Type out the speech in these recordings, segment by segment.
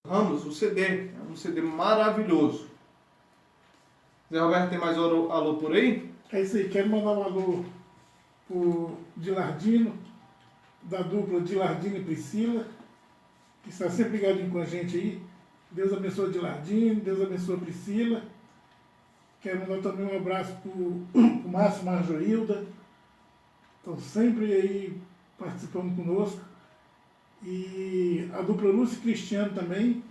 Ramos, o CD, é um CD maravilhoso. Zé Roberto, tem mais alô por aí? É isso aí, quero mandar um alô pro Dilardino, da dupla Dilardino e Priscila, que está sempre ligadinho com a gente aí. Deus abençoe Dilardino, Deus abençoe Priscila. Quero mandar também um abraço pro Márcio e Marjoilda. Estão sempre aí participando conosco. E a dupla Lúcia e Cristiano também,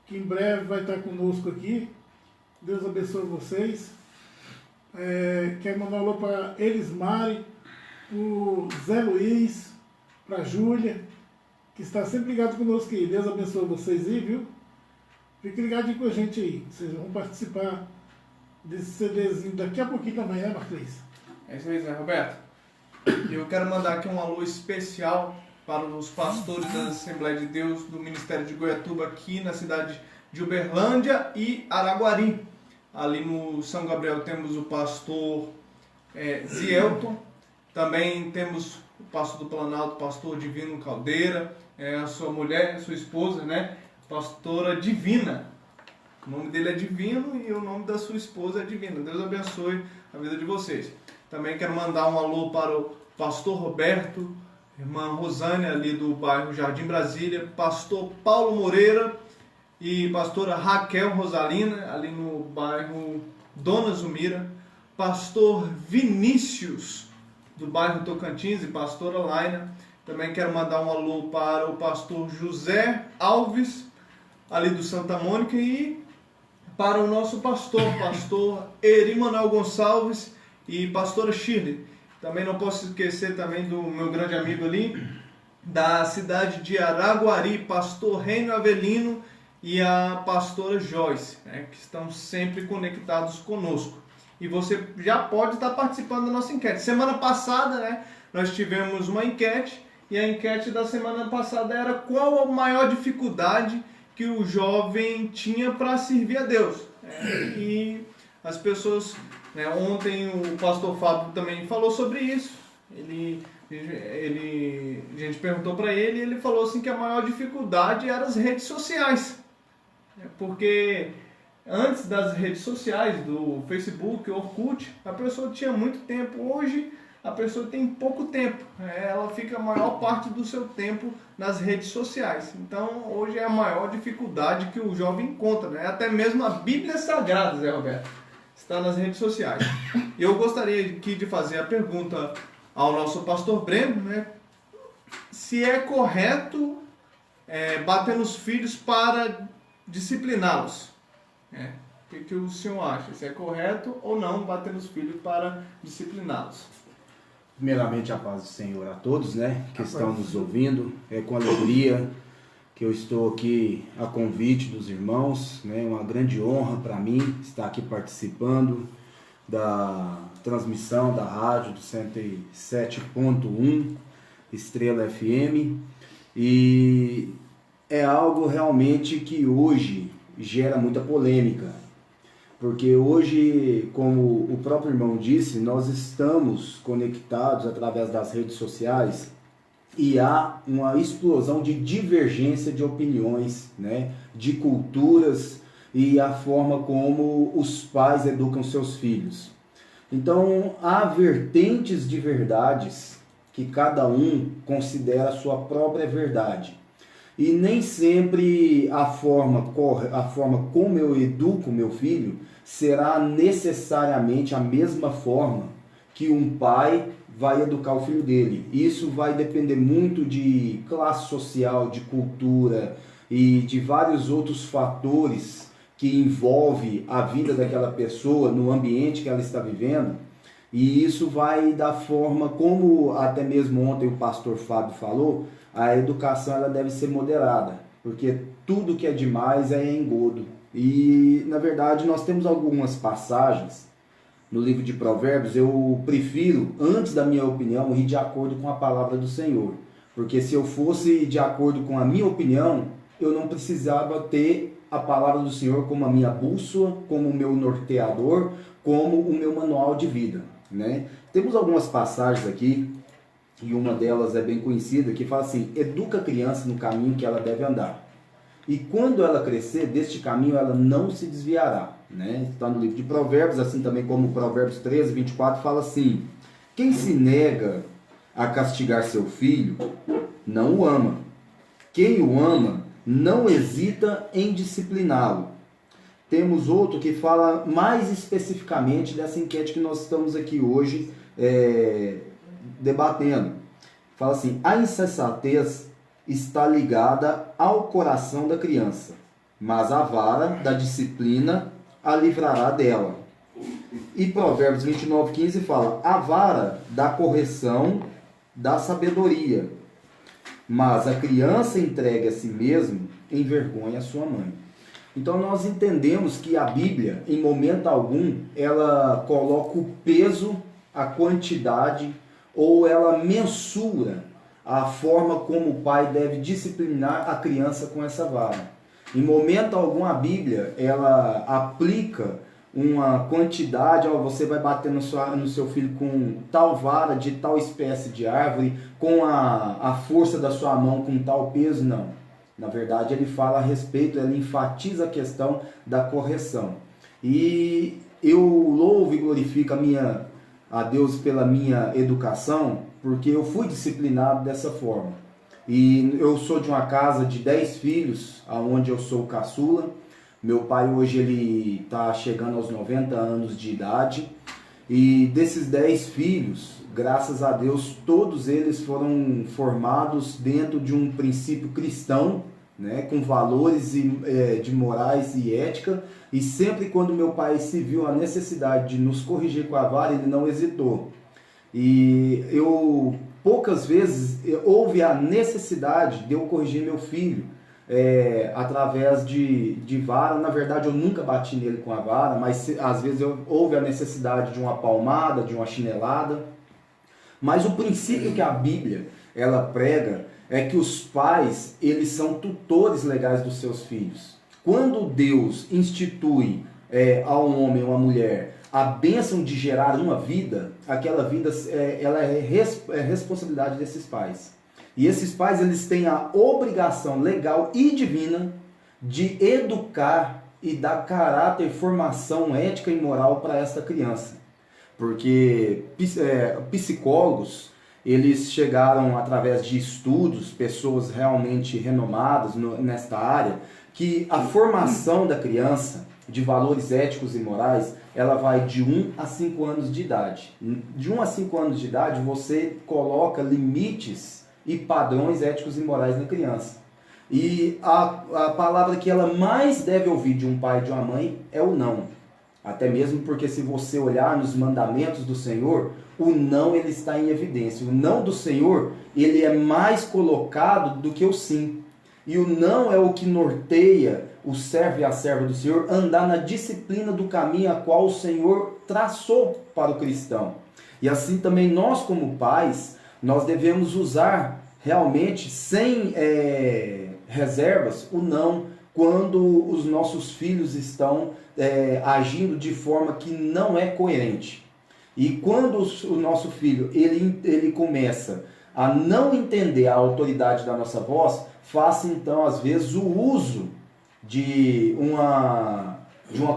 que em breve vai estar conosco aqui. Deus abençoe vocês. Quero mandar um alô para Elismari, o Zé Luiz, para a Júlia, que está sempre ligado conosco aí. Deus abençoe vocês aí, viu? Fique ligado com a gente aí. Vocês vão participar desse CDzinho daqui a pouquinho também, né, Marcos? É isso aí, Zé Roberto. Eu quero mandar aqui um alô especial para os pastores da Assembleia de Deus do Ministério de Goiatuba, aqui na cidade de Uberlândia e Araguari. Ali no São Gabriel temos o pastor Zielton, também temos o pastor do Planalto, pastor Divino Caldeira, a sua mulher, a sua esposa, né? Pastora Divina. O nome dele é Divino e o nome da sua esposa é Divina. Deus abençoe a vida de vocês. Também quero mandar um alô para o pastor Roberto, irmã Rosânia, ali do bairro Jardim Brasília, pastor Paulo Moreira e pastora Raquel Rosalina, ali no bairro Dona Zumira, pastor Vinícius, do bairro Tocantins, e pastora Laina. Também quero mandar um alô para o pastor José Alves, ali do Santa Mônica, e para o nosso pastor Eri Manuel Gonçalves e pastora Shirley. Também não posso esquecer também do meu grande amigo ali, da cidade de Araguari, pastor Reino Avelino e a pastora Joyce, né, que estão sempre conectados conosco. E você já pode estar participando da nossa enquete. Semana passada, né, nós tivemos uma enquete, e a enquete da semana passada era qual a maior dificuldade que o jovem tinha para servir a Deus. E as pessoas, né, ontem o pastor Fábio também falou sobre isso. A gente perguntou para ele e ele falou assim que a maior dificuldade era as redes sociais. Porque antes das redes sociais, do Facebook, Orkut, a pessoa tinha muito tempo. Hoje a pessoa tem pouco tempo. Ela fica a maior parte do seu tempo nas redes sociais. Então hoje é a maior dificuldade que o jovem encontra, né? Até mesmo a Bíblia Sagrada, Zé Roberto, está nas redes sociais. Eu gostaria aqui de fazer a pergunta ao nosso pastor Breno, né? Se é correto bater nos filhos para discipliná-los. O que o senhor acha? Se é correto ou não bater nos filhos para discipliná-los? Primeiramente, a paz do Senhor a todos, né, que estão nos ouvindo. É com alegria que eu estou aqui a convite dos irmãos, né, uma grande honra para mim estar aqui participando da transmissão da rádio do 107.1 Estrela FM, e é algo realmente que hoje gera muita polêmica. Porque hoje, como o próprio irmão disse, nós estamos conectados através das redes sociais e há uma explosão de divergência de opiniões, né, de culturas e a forma como os pais educam seus filhos. Então, há vertentes de verdades que cada um considera a sua própria verdade. E nem sempre a forma como eu educo meu filho será necessariamente a mesma forma que um pai vai educar o filho dele. Isso vai depender muito de classe social, de cultura e de vários outros fatores que envolvem a vida daquela pessoa no ambiente que ela está vivendo. E isso vai da forma como, até mesmo ontem o pastor Fábio falou, a educação ela deve ser moderada, porque tudo que é demais é engodo. E, na verdade, nós temos algumas passagens no livro de Provérbios. Eu prefiro, antes da minha opinião, ir de acordo com a palavra do Senhor. Porque se eu fosse de acordo com a minha opinião, eu não precisava ter a palavra do Senhor como a minha bússola, como o meu norteador, como o meu manual de vida, né? Temos algumas passagens aqui, e uma delas é bem conhecida, que fala assim: educa a criança no caminho que ela deve andar. e quando ela crescer, deste caminho ela não se desviará. Né? Está no livro de Provérbios, assim também como Provérbios 13, 24, fala assim: quem se nega a castigar seu filho, não o ama. Quem o ama, não hesita em discipliná-lo. Temos outro que fala mais especificamente dessa enquete que nós estamos aqui hoje debatendo. Fala assim: a insensatez está ligada ao coração da criança, mas a vara da disciplina a livrará dela. E Provérbios 29:15 fala: a vara da correção da sabedoria, mas a criança entregue a si mesmo envergonha a sua mãe. Então nós entendemos que a Bíblia, em momento algum, ela coloca o peso, a quantidade, ou ela mensura a forma como o pai deve disciplinar a criança com essa vara. Em momento algum a Bíblia, ela aplica uma quantidade, você vai bater no seu filho com tal vara de tal espécie de árvore, com a força da sua mão com tal peso, não. Na verdade, ele fala a respeito, ele enfatiza a questão da correção. E eu louvo e glorifico a Deus pela minha educação, porque eu fui disciplinado dessa forma. E eu sou de uma casa de 10 filhos, onde eu sou caçula. Meu pai hoje ele está chegando aos 90 anos de idade. E desses 10 filhos, graças a Deus, todos eles foram formados dentro de um princípio cristão, né, com valores de morais e ética. E sempre quando meu pai se viu a necessidade de nos corrigir com a vara, ele não hesitou. E poucas vezes houve a necessidade de eu corrigir meu filho através de vara. Na verdade, eu nunca bati nele com a vara, mas às vezes houve a necessidade de uma palmada, de uma chinelada. Mas o princípio que a Bíblia ela prega é que os pais, eles são tutores legais dos seus filhos. Quando Deus institui a um homem ou uma mulher a bênção de gerar uma vida, aquela vida ela é responsabilidade desses pais. E esses pais, eles têm a obrigação legal e divina de educar e dar caráter, formação ética e moral para essa criança. Porque psicólogos, eles chegaram através de estudos, pessoas realmente renomadas nesta área, que a formação da criança de valores éticos e morais, ela vai de 1 a 5 anos de idade. De 1 a 5 anos de idade, você coloca limites e padrões éticos e morais na criança. E a palavra que ela mais deve ouvir de um pai e de uma mãe é o não. Até mesmo porque se você olhar nos mandamentos do Senhor, o não ele está em evidência. O não do Senhor, ele é mais colocado do que o sim. E o não é o que norteia o servo e a serva do Senhor andar na disciplina do caminho a qual o Senhor traçou para o cristão. E assim também nós como pais, nós devemos usar realmente sem reservas o não quando os nossos filhos estão agindo de forma que não é coerente. E quando o nosso filho ele começa a não entender a autoridade da nossa voz, faça então às vezes o uso de uma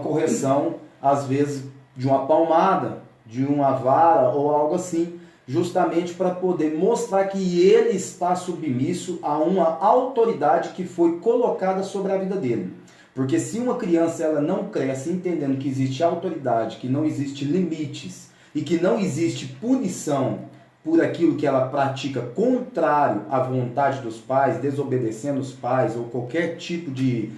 correção, às vezes de uma palmada, de uma vara ou algo assim, justamente para poder mostrar que ele está submisso a uma autoridade que foi colocada sobre a vida dele. Porque se uma criança ela não cresce entendendo que existe autoridade, que não existe limites e que não existe punição por aquilo que ela pratica contrário à vontade dos pais, desobedecendo os pais ou qualquer tipo de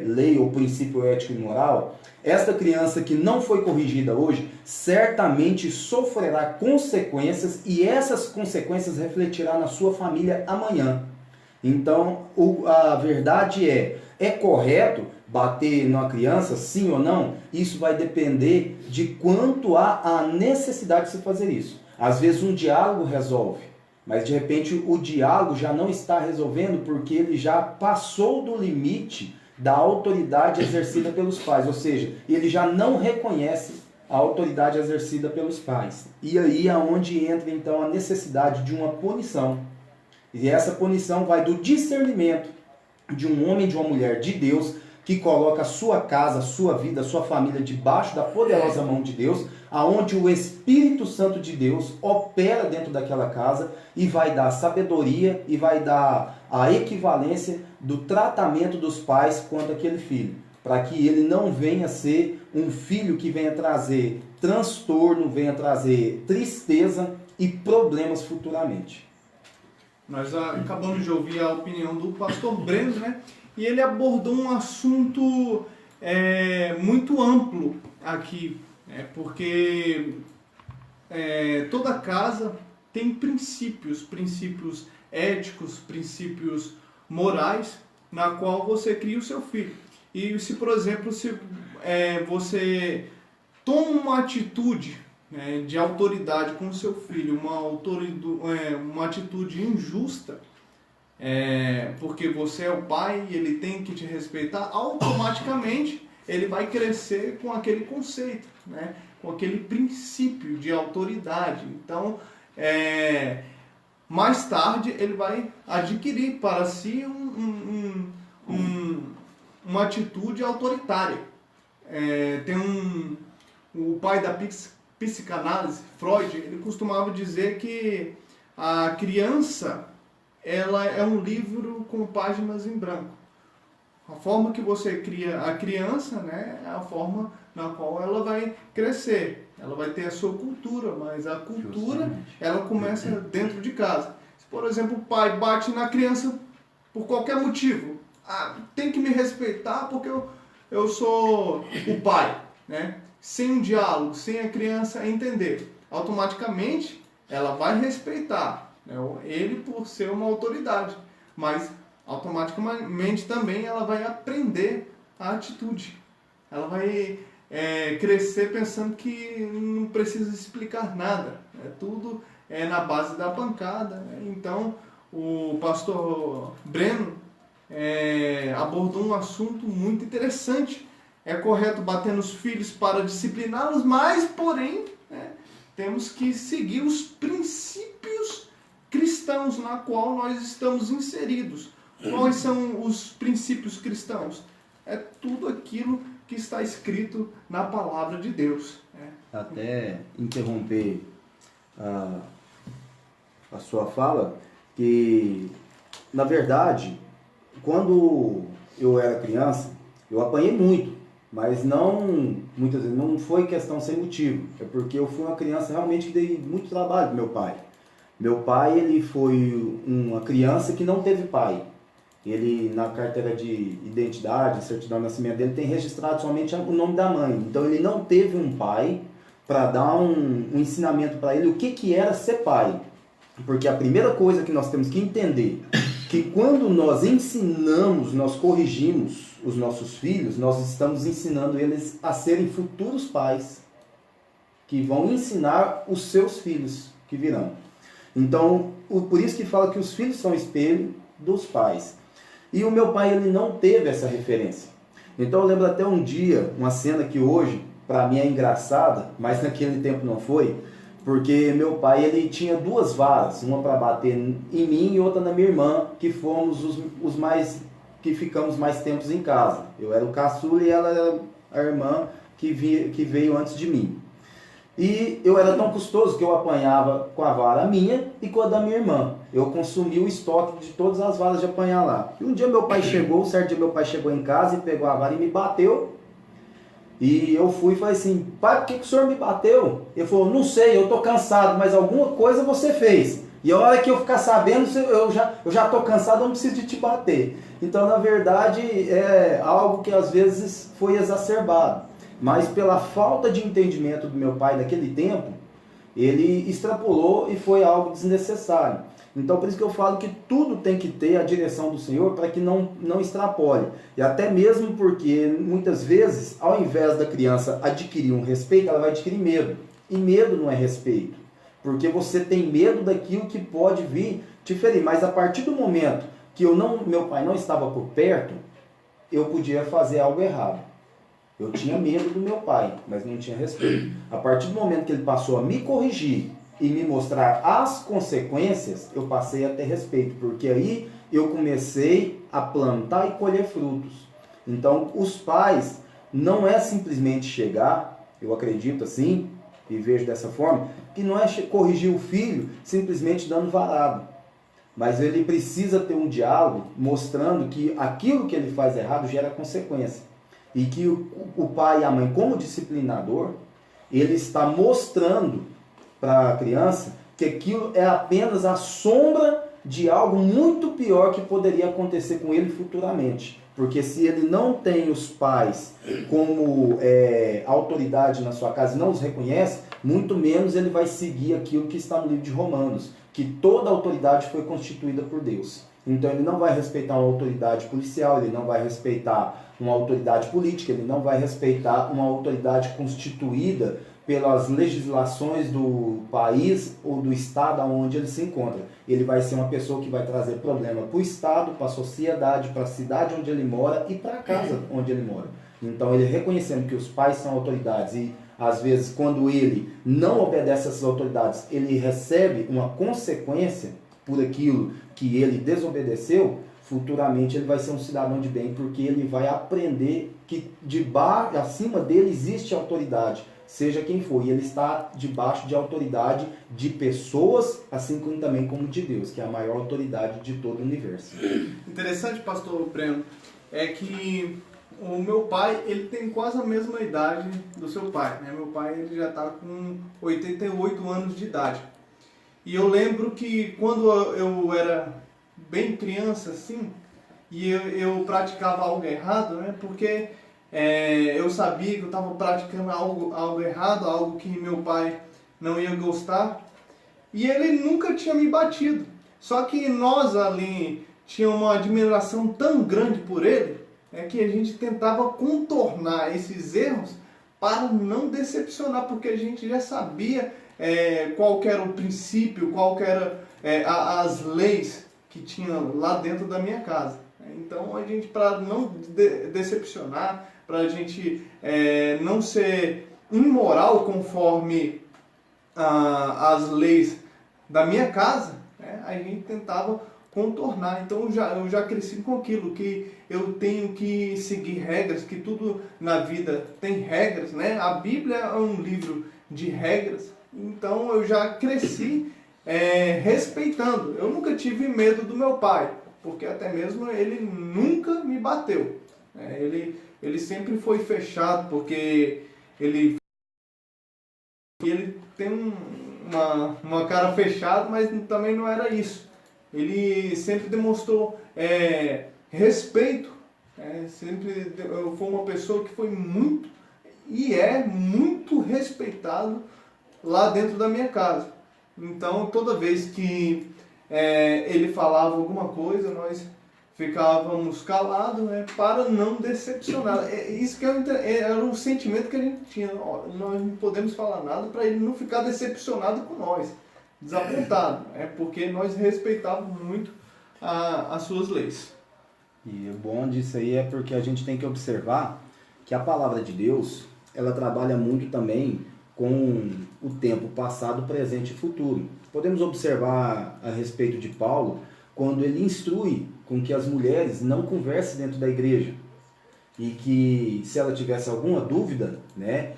lei ou princípio ético e moral, esta criança que não foi corrigida hoje certamente sofrerá consequências e essas consequências refletirão na sua família amanhã. Então, a verdade é correto bater numa criança, sim ou não? Isso vai depender de quanto há a necessidade de se fazer isso. Às vezes um diálogo resolve, mas de repente o diálogo já não está resolvendo porque ele já passou do limite da autoridade exercida pelos pais, ou seja, ele já não reconhece a autoridade exercida pelos pais. E aí é onde entra então a necessidade de uma punição. E essa punição vai do discernimento de um homem e de uma mulher de Deus, que coloca a sua casa, a sua vida, a sua família debaixo da poderosa mão de Deus, aonde o Espírito Santo de Deus opera dentro daquela casa e vai dar sabedoria e vai dar a equivalência do tratamento dos pais quanto àquele filho, para que ele não venha ser um filho que venha trazer transtorno, venha trazer tristeza e problemas futuramente. Nós acabamos de ouvir a opinião do pastor Breno, né? E ele abordou um assunto muito amplo aqui, né? Porque toda casa tem princípios éticos, princípios morais, na qual você cria o seu filho. E se, por exemplo, você toma uma atitude, né, de autoridade com o seu filho, uma atitude injusta, porque você é o pai e ele tem que te respeitar, automaticamente ele vai crescer com aquele conceito, né, com aquele princípio de autoridade. Então, mais tarde ele vai adquirir para si uma atitude autoritária. O pai da psicanálise, Freud, ele costumava dizer que a criança, ela é um livro com páginas em branco. A forma que você cria a criança, né, é a forma na qual ela vai crescer. Ela vai ter a sua cultura, mas a cultura, ela começa dentro de casa. Se, por exemplo, o pai bate na criança por qualquer motivo, tem que me respeitar porque eu sou o pai, né? Sem um diálogo, sem a criança entender, automaticamente ela vai respeitar, né, ele por ser uma autoridade, mas automaticamente também ela vai aprender a atitude. Ela vai crescer pensando que não precisa explicar nada, né? Tudo é na base da pancada, né? Então o pastor Breno abordou um assunto muito interessante. É correto bater nos filhos para discipliná-los, mas, porém, temos que seguir os princípios cristãos na qual nós estamos inseridos. Quais são os princípios cristãos? É tudo aquilo que está escrito na palavra de Deus. Até interromper a sua fala, que, na verdade, quando eu era criança, eu apanhei muito. Mas muitas vezes não foi questão sem motivo. É porque eu fui uma criança realmente que dei muito trabalho pro meu pai. Meu pai, ele foi uma criança que não teve pai. Ele, na carteira de identidade, certidão de nascimento dele, tem registrado somente o nome da mãe. Então ele não teve um pai para dar um ensinamento para ele o que era ser pai. Porque a primeira coisa que nós temos que entender, que quando nós ensinamos, nós corrigimos os nossos filhos, nós estamos ensinando eles a serem futuros pais, que vão ensinar os seus filhos que virão. Então, por isso que fala que os filhos são espelho dos pais. E o meu pai, ele não teve essa referência. Então eu lembro até um dia, uma cena que hoje, para mim é engraçada, mas naquele tempo não foi, porque meu pai, ele tinha duas varas, uma para bater em mim e outra na minha irmã, que fomos os mais, que ficamos mais tempos em casa. Eu era o caçula e ela era a irmã que veio antes de mim. E eu era tão custoso que eu apanhava com a vara minha e com a da minha irmã. Eu consumi o estoque de todas as varas de apanhar lá. E um dia meu pai chegou, certo dia meu pai chegou em casa e pegou a vara e me bateu. E eu fui e falei assim, pai, por que o senhor me bateu? Ele falou, não sei, eu tô cansado, mas alguma coisa você fez. E a hora que eu ficar sabendo, eu já tô cansado, eu não preciso de te bater. Então, na verdade, é algo que às vezes foi exacerbado. Mas pela falta de entendimento do meu pai naquele tempo, ele extrapolou e foi algo desnecessário. Então por isso que eu falo que tudo tem que ter a direção do Senhor para que não extrapole. E até mesmo porque muitas vezes, ao invés da criança adquirir um respeito, ela vai adquirir medo. E medo não é respeito. Porque você tem medo daquilo que pode vir te ferir. Mas a partir do momento que meu pai não estava por perto, eu podia fazer algo errado. Eu tinha medo do meu pai, mas não tinha respeito. A partir do momento que ele passou a me corrigir e me mostrar as consequências, eu passei a ter respeito, porque aí eu comecei a plantar e colher frutos. Então, os pais não é simplesmente chegar, eu acredito assim, e vejo dessa forma, que não é corrigir o filho simplesmente dando varado. Mas ele precisa ter um diálogo mostrando que aquilo que ele faz errado gera consequência. E que o pai e a mãe, como disciplinador, ele está mostrando para a criança que aquilo é apenas a sombra de algo muito pior que poderia acontecer com ele futuramente. Porque se ele não tem os pais como autoridade na sua casa e não os reconhece, muito menos ele vai seguir aquilo que está no livro de Romanos, que toda autoridade foi constituída por Deus. Então ele não vai respeitar uma autoridade policial, ele não vai respeitar uma autoridade política, ele não vai respeitar uma autoridade constituída pelas legislações do país ou do estado onde ele se encontra. Ele vai ser uma pessoa que vai trazer problema para o estado, para a sociedade, para a cidade onde ele mora e para a casa onde ele mora. Então ele reconhecendo que os pais são autoridades e às vezes quando ele não obedece a essas autoridades, ele recebe uma consequência por aquilo que ele desobedeceu, futuramente ele vai ser um cidadão de bem, porque ele vai aprender que acima dele existe autoridade, seja quem for, e ele está debaixo de autoridade de pessoas, assim como também como de Deus, que é a maior autoridade de todo o universo. Interessante, pastor Breno, é que o meu pai, ele tem quase a mesma idade do seu pai, né? Meu pai, ele já está com 88 anos de idade. E eu lembro que quando eu era bem criança, assim, e eu praticava algo errado, né? Porque eu sabia que eu estava praticando algo errado, algo que meu pai não ia gostar. E ele nunca tinha me batido. Só que nós ali tínhamos uma admiração tão grande por ele, que a gente tentava contornar esses erros para não decepcionar, porque a gente já sabia qual que era o princípio, qual que era as leis que tinha lá dentro da minha casa. Então a gente, para não decepcionar, para a gente não ser imoral conforme as leis da minha casa, a gente tentava contornar. Então eu já cresci com aquilo, que eu tenho que seguir regras, que tudo na vida tem regras, né? A Bíblia é um livro de regras, então eu já cresci respeitando. Eu nunca tive medo do meu pai, porque até mesmo ele nunca me bateu. Ele sempre foi fechado, porque ele tem uma cara fechada, mas também não era isso. Ele sempre demonstrou respeito, sempre foi uma pessoa que foi muito e é muito respeitado lá dentro da minha casa. Então toda vez que ele falava alguma coisa, nós ficávamos calados, para não decepcionar. Isso que era o sentimento que a gente tinha. Nós não podemos falar nada para ele não ficar decepcionado com nós, desapontado, porque nós respeitávamos muito as suas leis. E o bom disso aí é porque a gente tem que observar que a palavra de Deus, ela trabalha muito também com o tempo passado, presente e futuro. Podemos observar a respeito de Paulo, quando ele instrui com que as mulheres não conversem dentro da igreja. E que se ela tivesse alguma dúvida,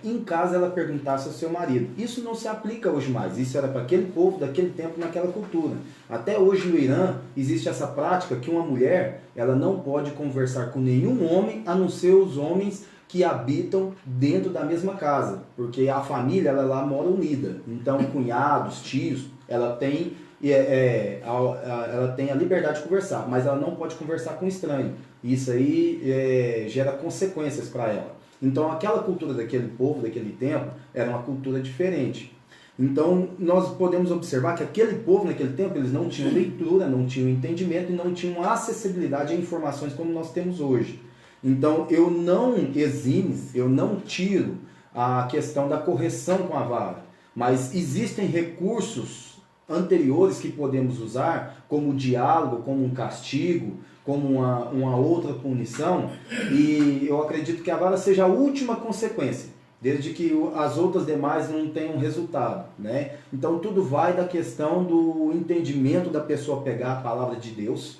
em casa ela perguntasse ao seu marido. Isso não se aplica hoje mais, isso era para aquele povo daquele tempo, naquela cultura. Até hoje no Irã existe essa prática que uma mulher ela não pode conversar com nenhum homem, a não ser os homens que habitam dentro da mesma casa, porque a família ela lá mora unida. Então cunhados, tios, ela tem a liberdade de conversar, mas ela não pode conversar com estranho. Isso aí gera consequências para ela. Então aquela cultura daquele povo, daquele tempo, era uma cultura diferente. Então nós podemos observar que aquele povo naquele tempo, eles não tinham leitura, não tinham entendimento e não tinham acessibilidade a informações como nós temos hoje. Então eu não eximo, eu não tiro a questão da correção com a vara, mas existem recursos anteriores que podemos usar, como o diálogo, como um castigo, como uma outra punição, e eu acredito que a vara seja a última consequência, desde que as outras demais não tenham resultado, Então tudo vai da questão do entendimento da pessoa pegar a palavra de Deus,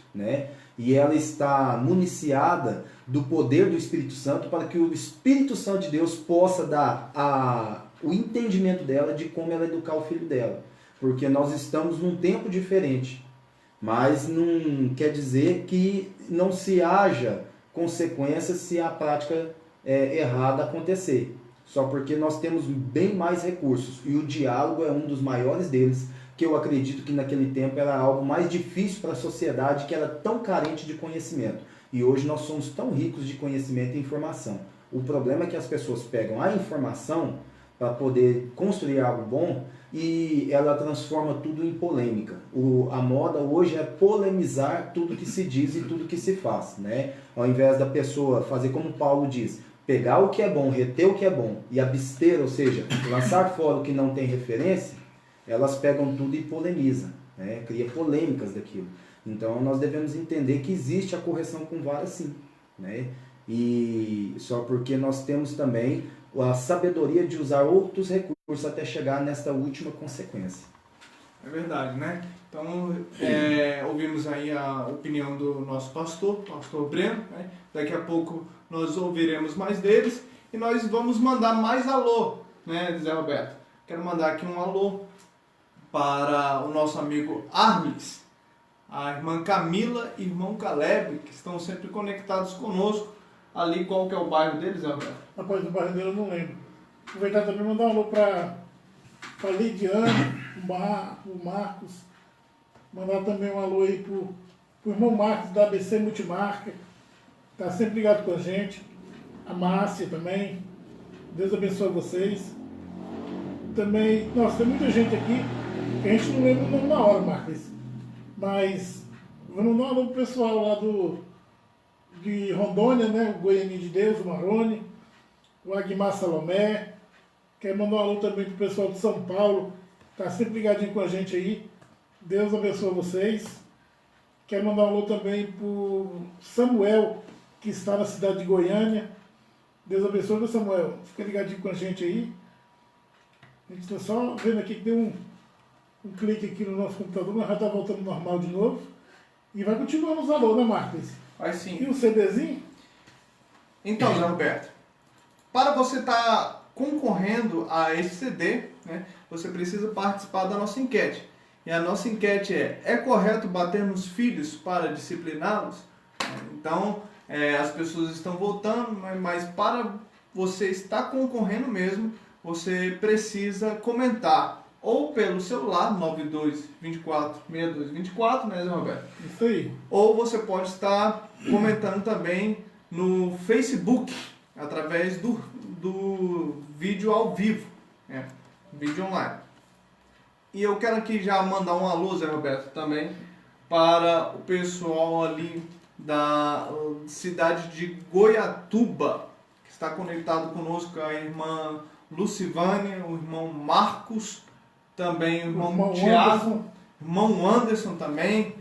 e ela está municiada do poder do Espírito Santo para que o Espírito Santo de Deus possa dar o entendimento dela de como ela educar o filho dela. Porque nós estamos num tempo diferente, mas não quer dizer que não se haja consequências se a prática errada acontecer. Só porque nós temos bem mais recursos e o diálogo é um dos maiores deles, que eu acredito que naquele tempo era algo mais difícil para a sociedade, que era tão carente de conhecimento. E hoje nós somos tão ricos de conhecimento e informação. O problema é que as pessoas pegam a informação para poder construir algo bom e ela transforma tudo em polêmica. A moda hoje é polemizar tudo que se diz e tudo que se faz, né? Ao invés da pessoa fazer como Paulo diz, pegar o que é bom, reter o que é bom e abster, ou seja, lançar fora o que não tem referência, elas pegam tudo e polemizam, né? Cria polêmicas daquilo. Então nós devemos entender que existe a correção com vara sim, né? E só porque nós temos também a sabedoria de usar outros recursos até chegar nesta última consequência. É verdade, né? Então, ouvimos aí a opinião do nosso pastor Breno, né? Daqui a pouco nós ouviremos mais deles e nós vamos mandar mais alô, né, Zé Roberto? Quero mandar aqui um alô para o nosso amigo Arles, a irmã Camila e irmão Caleb, que estão sempre conectados conosco. Ali, qual que é o bairro deles, Zé Roberto? Rapaz, do bairro dele eu não lembro. Aproveitar também e mandar um alô para Lidiane, o Marcos. Mandar também um alô aí pro irmão Marcos da ABC Multimarca. Tá sempre ligado com a gente. A Márcia também. Deus abençoe vocês. Também, nossa, tem muita gente aqui que a gente não lembra o nome na hora, Marcos. Mas vamos dar um alô pro pessoal lá de Rondônia, né? O Goiânia de Deus, o Marrone, o Aguimar Salomé. Quero mandar um alô também pro pessoal de São Paulo, tá sempre ligadinho com a gente aí. Deus abençoe vocês. Quero mandar um alô também pro Samuel, que está na cidade de Goiânia. Deus abençoe, meu Samuel. Fica ligadinho com a gente aí. A gente está só vendo aqui que deu um clique aqui no nosso computador, mas já está voltando normal de novo. E vai continuando os alô, né, Marcos? Vai sim. E o CDzinho? Então, Zé Roberto, para você estar concorrendo a esse CD, né, você precisa participar da nossa enquete. E a nossa enquete é correto bater nos filhos para discipliná-los? Então, as pessoas estão votando, mas para você estar concorrendo mesmo, você precisa comentar ou pelo celular, 92246224, né, Zé Roberto? Isso aí. Ou você pode estar comentando também no Facebook, através do vídeo ao vivo, vídeo online. E eu quero aqui já mandar um alô, Zé Roberto, também para o pessoal ali da cidade de Goiatuba, que está conectado conosco, a irmã Lucivânia, o irmão Marcos, também o irmão Tiago, irmão Anderson também,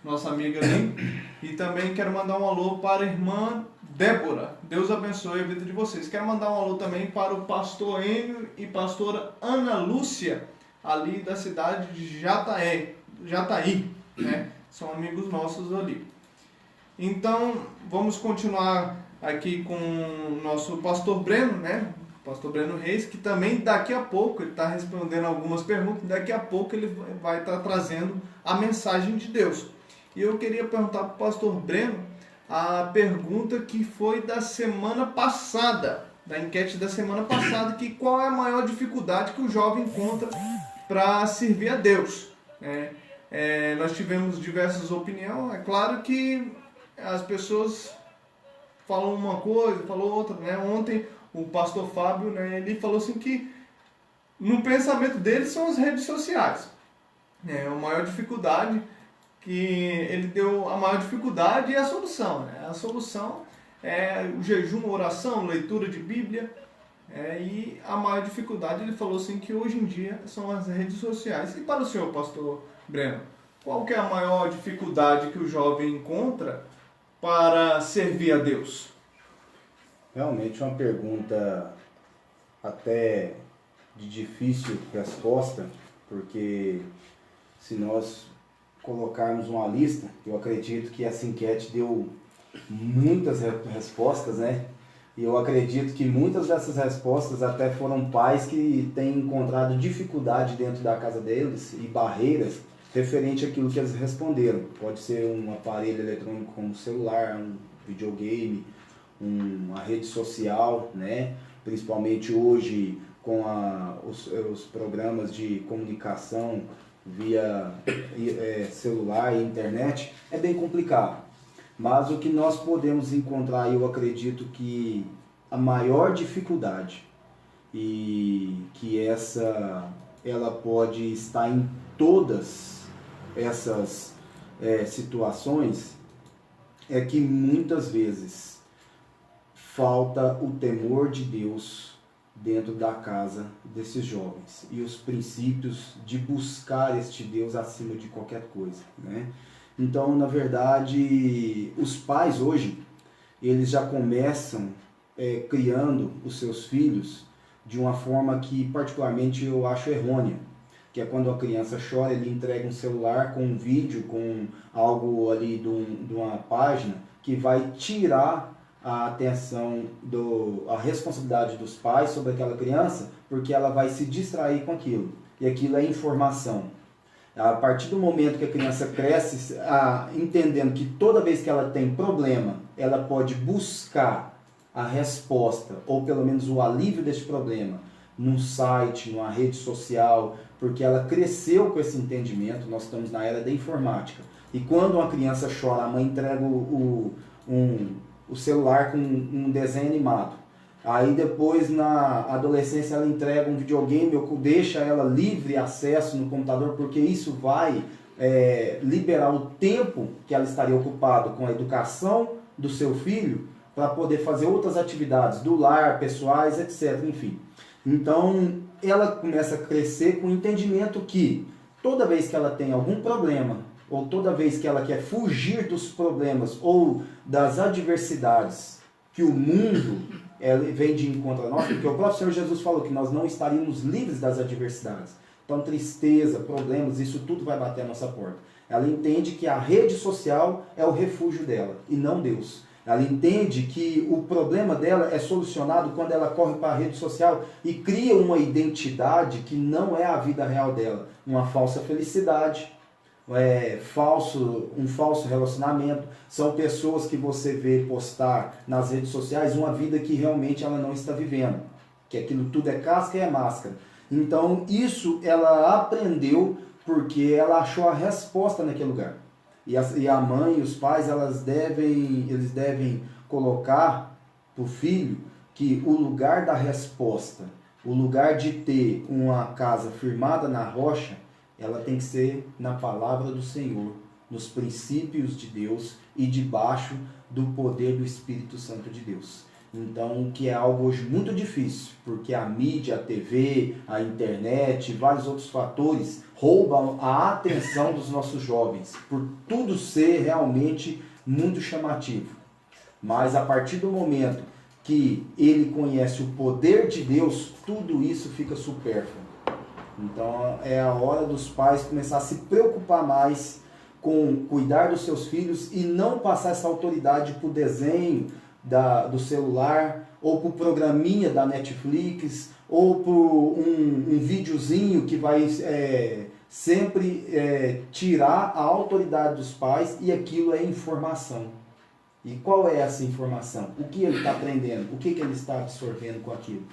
nossa amiga ali. E também quero mandar um alô para a irmã Débora. Deus abençoe a vida de vocês. Quero mandar um alô também para o pastor Enio e pastora Ana Lúcia, ali da cidade de Jataí, né? São amigos nossos ali. Então, vamos continuar aqui com o nosso pastor Breno, né? Pastor Breno Reis, que também daqui a pouco, ele está respondendo algumas perguntas, daqui a pouco ele vai estar trazendo a mensagem de Deus. E eu queria perguntar para o pastor Breno a pergunta que foi da semana passada, da enquete da semana passada, que qual é a maior dificuldade que o jovem encontra para servir a Deus. Nós tivemos diversas opiniões, é claro que as pessoas falam uma coisa, falam outra, né? Ontem o pastor Fábio, né, ele falou assim que no pensamento dele são as redes sociais. A maior dificuldade que ele deu, a maior dificuldade e a solução. Né? A solução é o jejum, oração, leitura de Bíblia. E a maior dificuldade, ele falou assim que hoje em dia são as redes sociais. E para o senhor, pastor Breno, qual que é a maior dificuldade que o jovem encontra para servir a Deus? Realmente é uma pergunta até de difícil resposta, porque se nós colocarmos uma lista, eu acredito que essa enquete deu muitas respostas, né? E eu acredito que muitas dessas respostas até foram pais que têm encontrado dificuldade dentro da casa deles e barreiras referente àquilo que eles responderam. Pode ser um aparelho eletrônico como um celular, um videogame, uma rede social, né? Principalmente hoje com os programas de comunicação via celular e internet, é bem complicado. Mas o que nós podemos encontrar, eu acredito que a maior dificuldade, e que ela pode estar em todas essas situações, é que muitas vezes falta o temor de Deus dentro da casa desses jovens e os princípios de buscar este Deus acima de qualquer coisa, né? Então, na verdade, os pais hoje, eles já começam criando os seus filhos de uma forma que particularmente eu acho errônea, que é quando a criança chora, ele entrega um celular com um vídeo, com algo ali de uma página que vai tirar a atenção, a responsabilidade dos pais sobre aquela criança, porque ela vai se distrair com aquilo. E aquilo é informação. A partir do momento que a criança cresce, entendendo que toda vez que ela tem problema, ela pode buscar a resposta, ou pelo menos o alívio desse problema, num site, numa rede social, porque ela cresceu com esse entendimento. Nós estamos na era da informática. E quando uma criança chora, a mãe entrega o celular com um desenho animado. Aí depois, na adolescência, ela entrega um videogame ou deixa ela livre acesso no computador, porque isso vai liberar o tempo que ela estaria ocupada com a educação do seu filho para poder fazer outras atividades do lar, pessoais, etc. Enfim. Então, ela começa a crescer com o entendimento que toda vez que ela tem algum problema, ou toda vez que ela quer fugir dos problemas ou das adversidades que o mundo vem de encontro a nós, porque o próprio Senhor Jesus falou que nós não estaríamos livres das adversidades. Então, tristeza, problemas, isso tudo vai bater a nossa porta. Ela entende que a rede social é o refúgio dela, e não Deus. Ela entende que o problema dela é solucionado quando ela corre para a rede social e cria uma identidade que não é a vida real dela. Uma falsa felicidade, um falso relacionamento. São pessoas que você vê postar nas redes sociais uma vida que realmente ela não está vivendo. Que aquilo tudo é casca e é máscara. Então isso ela aprendeu porque ela achou a resposta naquele lugar. E a mãe e os pais, eles devem colocar para o filho que o lugar da resposta, o lugar de ter uma casa firmada na rocha, ela tem que ser na palavra do Senhor, nos princípios de Deus e debaixo do poder do Espírito Santo de Deus. Então, que é algo hoje muito difícil, porque a mídia, a TV, a internet, vários outros fatores roubam a atenção dos nossos jovens, por tudo ser realmente muito chamativo. Mas a partir do momento que ele conhece o poder de Deus, tudo isso fica supérfluo. Então é a hora dos pais começar a se preocupar mais com cuidar dos seus filhos e não passar essa autoridade para o desenho do celular, ou para o programinha da Netflix, ou para um videozinho que vai sempre tirar a autoridade dos pais, e aquilo é informação. E qual é essa informação? O que ele está aprendendo? O que ele está absorvendo com aquilo?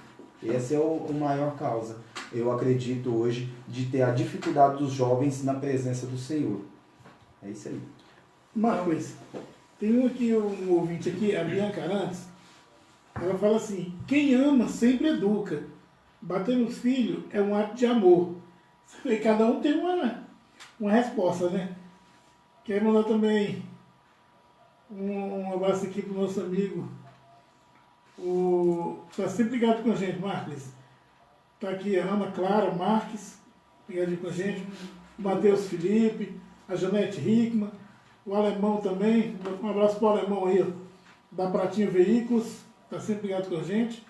Essa é a maior causa, eu acredito hoje, de ter a dificuldade dos jovens na presença do Senhor. É isso aí. Marcos, tem um ouvinte aqui, a Bianca Arantes, ela fala assim: quem ama sempre educa. Bater nos filhos é um ato de amor. E cada um tem uma resposta, né? Quero mandar também um abraço aqui para o nosso amigo, está sempre ligado com a gente, Marcos. Está aqui a Ana Clara Marques, ligadinho com a gente, o Matheus Felipe, a Janete Hickman, o Alemão também, um abraço para o Alemão aí, ó, da Pratinha Veículos, está sempre ligado com a gente.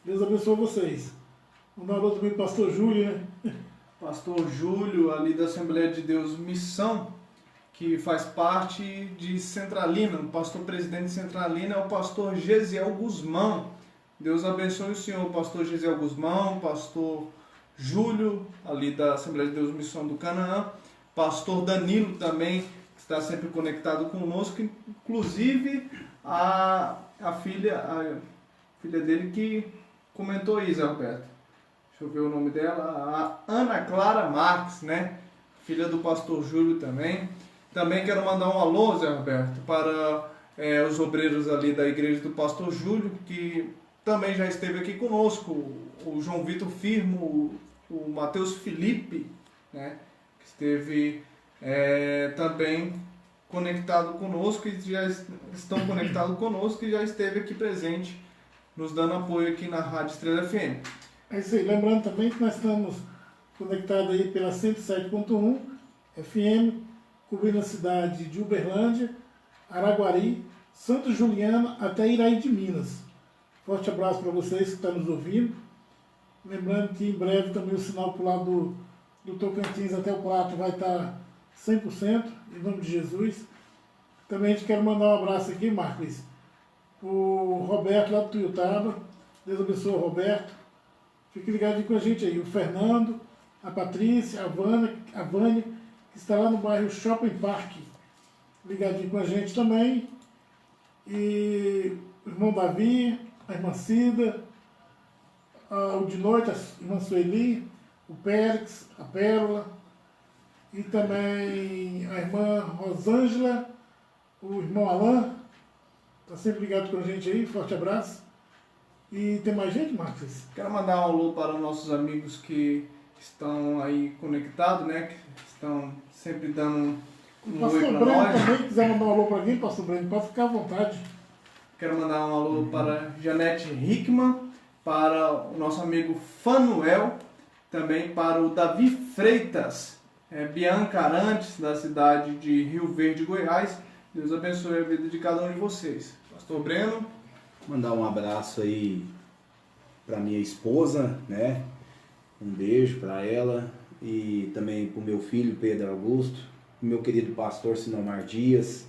Deus abençoe vocês. Um alô também para o Pastor Júlio, né? Pastor Júlio, ali da Assembleia de Deus Missão, que faz parte de Centralina, o pastor presidente de Centralina é o pastor Gesiel Guzmão. Deus abençoe o senhor, pastor Gesiel Guzmão, pastor Júlio, ali da Assembleia de Deus Missão do Canaã, pastor Danilo também, que está sempre conectado conosco, inclusive a filha dele que comentou aí, Zé Roberto. Deixa eu ver o nome dela, a Ana Clara Marques, né? Filha do pastor Júlio também. Também quero mandar um alô, Zé Roberto, para os obreiros ali da igreja do pastor Júlio, que também já esteve aqui conosco, o João Vitor Firmo, o Matheus Felipe, né, que esteve também conectado conosco e já estão conectados conosco e já esteve aqui presente, nos dando apoio aqui na Rádio Estrela FM. É isso aí, lembrando também que nós estamos conectados aí pela 107.1 FM, cobrindo a cidade de Uberlândia, Araguari, Santo Juliana até Iraí de Minas. Forte abraço para vocês que estão nos ouvindo. Lembrando que em breve também o sinal para o lado do Tocantins até o Prato vai estar 100%, em nome de Jesus. Também a gente quer mandar um abraço aqui, Marcos, para o Roberto lá do Tuiutaba. Deus abençoe o Roberto. Fique ligado com a gente aí. O Fernando, a Patrícia, a Vânia, que está lá no bairro Shopping Park, ligadinho com a gente também. E o irmão Davi, a irmã Cida, o de noite, a irmã Sueli, o Périx, a Pérola, e também a irmã Rosângela, o irmão Alain, está sempre ligado com a gente aí, forte abraço. E tem mais gente, Marcos? Quero mandar um alô para os nossos amigos que estão aí conectados, né? Que estão sempre dando um oi para Breno nós. também, quiser mandar um alô para alguém, pastor Breno, pode ficar à vontade. Quero mandar um alô para Janete Hickman, para o nosso amigo Fanuel, também para o Davi Freitas, Bianca Arantes, da cidade de Rio Verde, Goiás. Deus abençoe a vida de cada um de vocês. Pastor Breno. Mandar um abraço aí para minha esposa, né? Um beijo para ela e também para o meu filho Pedro Augusto, meu querido pastor Sinomar Dias,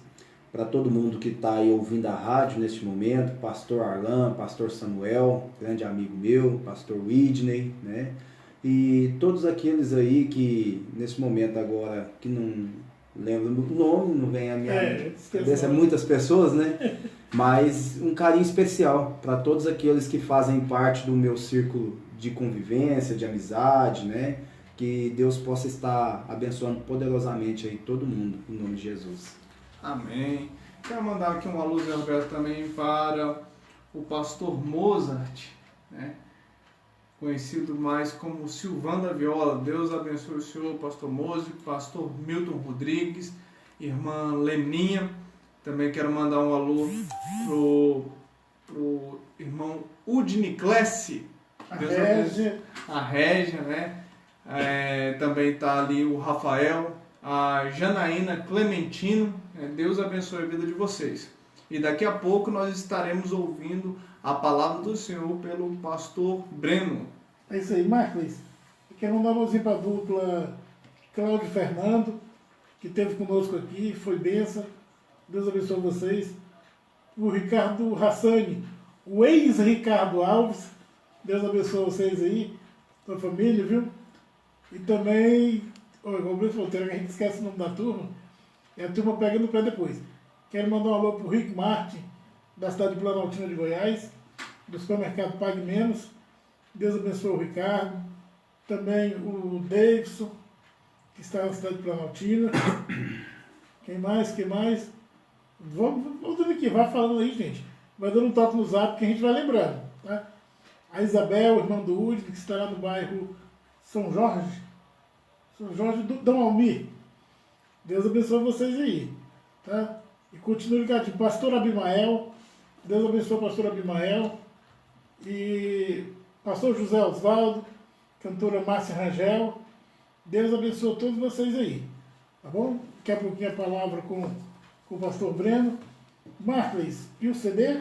para todo mundo que está aí ouvindo a rádio neste momento, pastor Arlan, pastor Samuel, grande amigo meu, pastor Whitney, né? E todos aqueles aí que nesse momento agora que não lembro do nome, não vem a minha cabeça, muitas pessoas, né? Mas um carinho especial para todos aqueles que fazem parte do meu círculo de convivência, de amizade, né? Que Deus possa estar abençoando poderosamente aí todo mundo, em nome de Jesus. Amém. Quero mandar aqui um alô, Zé Roberto, também para o pastor Mozart, né? Conhecido mais como Silvano da Viola. Deus abençoe o senhor, pastor Mozart, pastor Milton Rodrigues, irmã Leninha. Também quero mandar um alô pro irmão Udine Clesse. A Régia, né? Também está ali o Rafael, a Janaína Clementino. Deus abençoe a vida de vocês. E daqui a pouco nós estaremos ouvindo a palavra do Senhor pelo pastor Breno. É isso aí, Marcos. Eu quero mandar um alôzinho para a dupla Cláudio e Fernando, que esteve conosco aqui, foi bênção. Deus abençoe vocês. O Ricardo Hassani, o ex-Ricardo Alves. Deus abençoe vocês aí, sua família, viu? E também, como o Bruno falou, a gente esquece o nome da turma, e a turma pega no pé depois. Quero mandar um alô para o Rick Martin, da cidade de Planaltina de Goiás, do supermercado Pague Menos. Deus abençoe o Ricardo. Também o Davidson, que está na cidade de Planaltina. Quem mais? Vamos dando aqui, vai falando aí, gente. Vai dando um toque no zap que a gente vai lembrando, tá? A Isabel, irmã do Udine, que está lá no bairro São Jorge do Dom Almir. Deus abençoe vocês aí, tá? E continue ligadinho. Pastor Abimael, Deus abençoe o pastor Abimael. E pastor José Osvaldo, cantora Márcia Rangel. Deus abençoe todos vocês aí, tá bom? Daqui a pouquinho a palavra com o pastor Breno. Marcos, e o CD?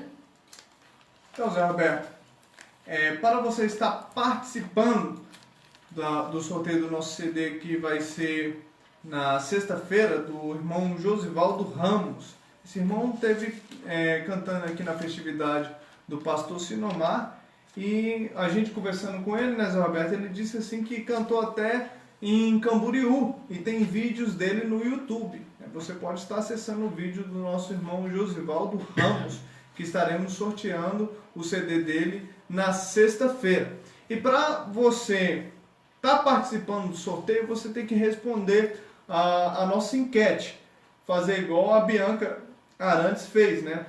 Então, Zé Roberto, para você estar participando do sorteio do nosso CD, que vai ser na sexta-feira do irmão Josivaldo Ramos. Esse irmão esteve cantando aqui na festividade do pastor Sinomar, e a gente conversando com ele, né, Zé Roberto, ele disse assim que cantou até em Camboriú, e tem vídeos dele no YouTube. Você pode estar acessando o vídeo do nosso irmão Josivaldo Ramos, que estaremos sorteando o CD dele na sexta-feira. E para você estar participando do sorteio, você tem que responder a nossa enquete, fazer igual a Bianca Arantes fez, né?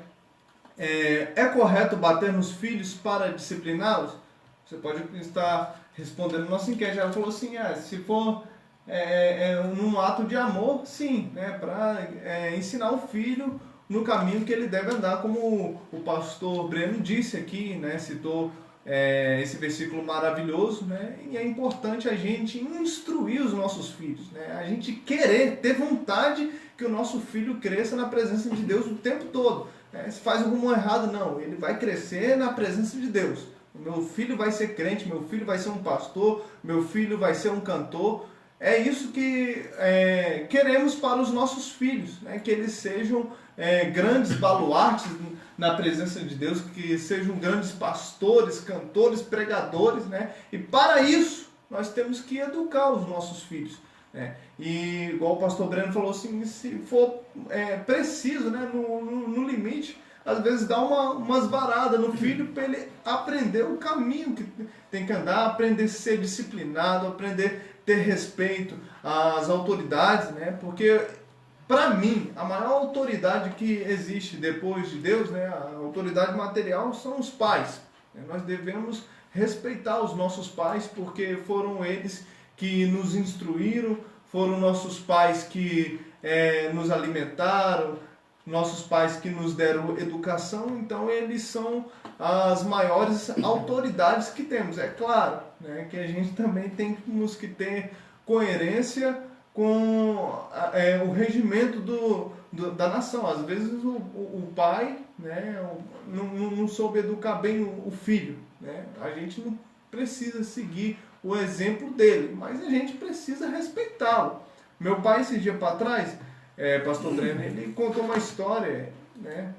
É correto bater nos filhos para discipliná-los? Você pode estar respondendo a nossa enquete. Ela falou assim, se for num ato de amor, sim, né? Para ensinar o filho no caminho que ele deve andar, como o pastor Breno disse aqui, né? Citou esse versículo maravilhoso, né? E é importante a gente instruir os nossos filhos, né? A gente querer, ter vontade que o nosso filho cresça na presença de Deus o tempo todo. Se faz algum errado, não, ele vai crescer na presença de Deus. Meu filho vai ser crente, meu filho vai ser um pastor, meu filho vai ser um cantor. É isso que queremos para os nossos filhos, né? Que eles sejam grandes baluartes na presença de Deus, que sejam grandes pastores, cantores, pregadores, né? E para isso, nós temos que educar os nossos filhos. E igual o pastor Breno falou assim, se for preciso, né, no limite, às vezes dá umas varadas no filho para ele aprender o caminho que tem que andar, aprender a ser disciplinado, aprender a ter respeito às autoridades, né? Porque para mim a maior autoridade que existe depois de Deus, né, a autoridade material, são os pais. Nós devemos respeitar os nossos pais, porque foram eles que nos instruíram, foram nossos pais que nos alimentaram, nossos pais que nos deram educação, então eles são as maiores autoridades que temos. É claro, né, que a gente também temos que ter coerência com o regimento da nação. Às vezes o pai, né, não soube educar bem o filho, né? A gente não precisa seguir o exemplo dele, mas a gente precisa respeitá-lo. Meu pai, esse dia para trás, pastor Breno, ele contou uma história, né?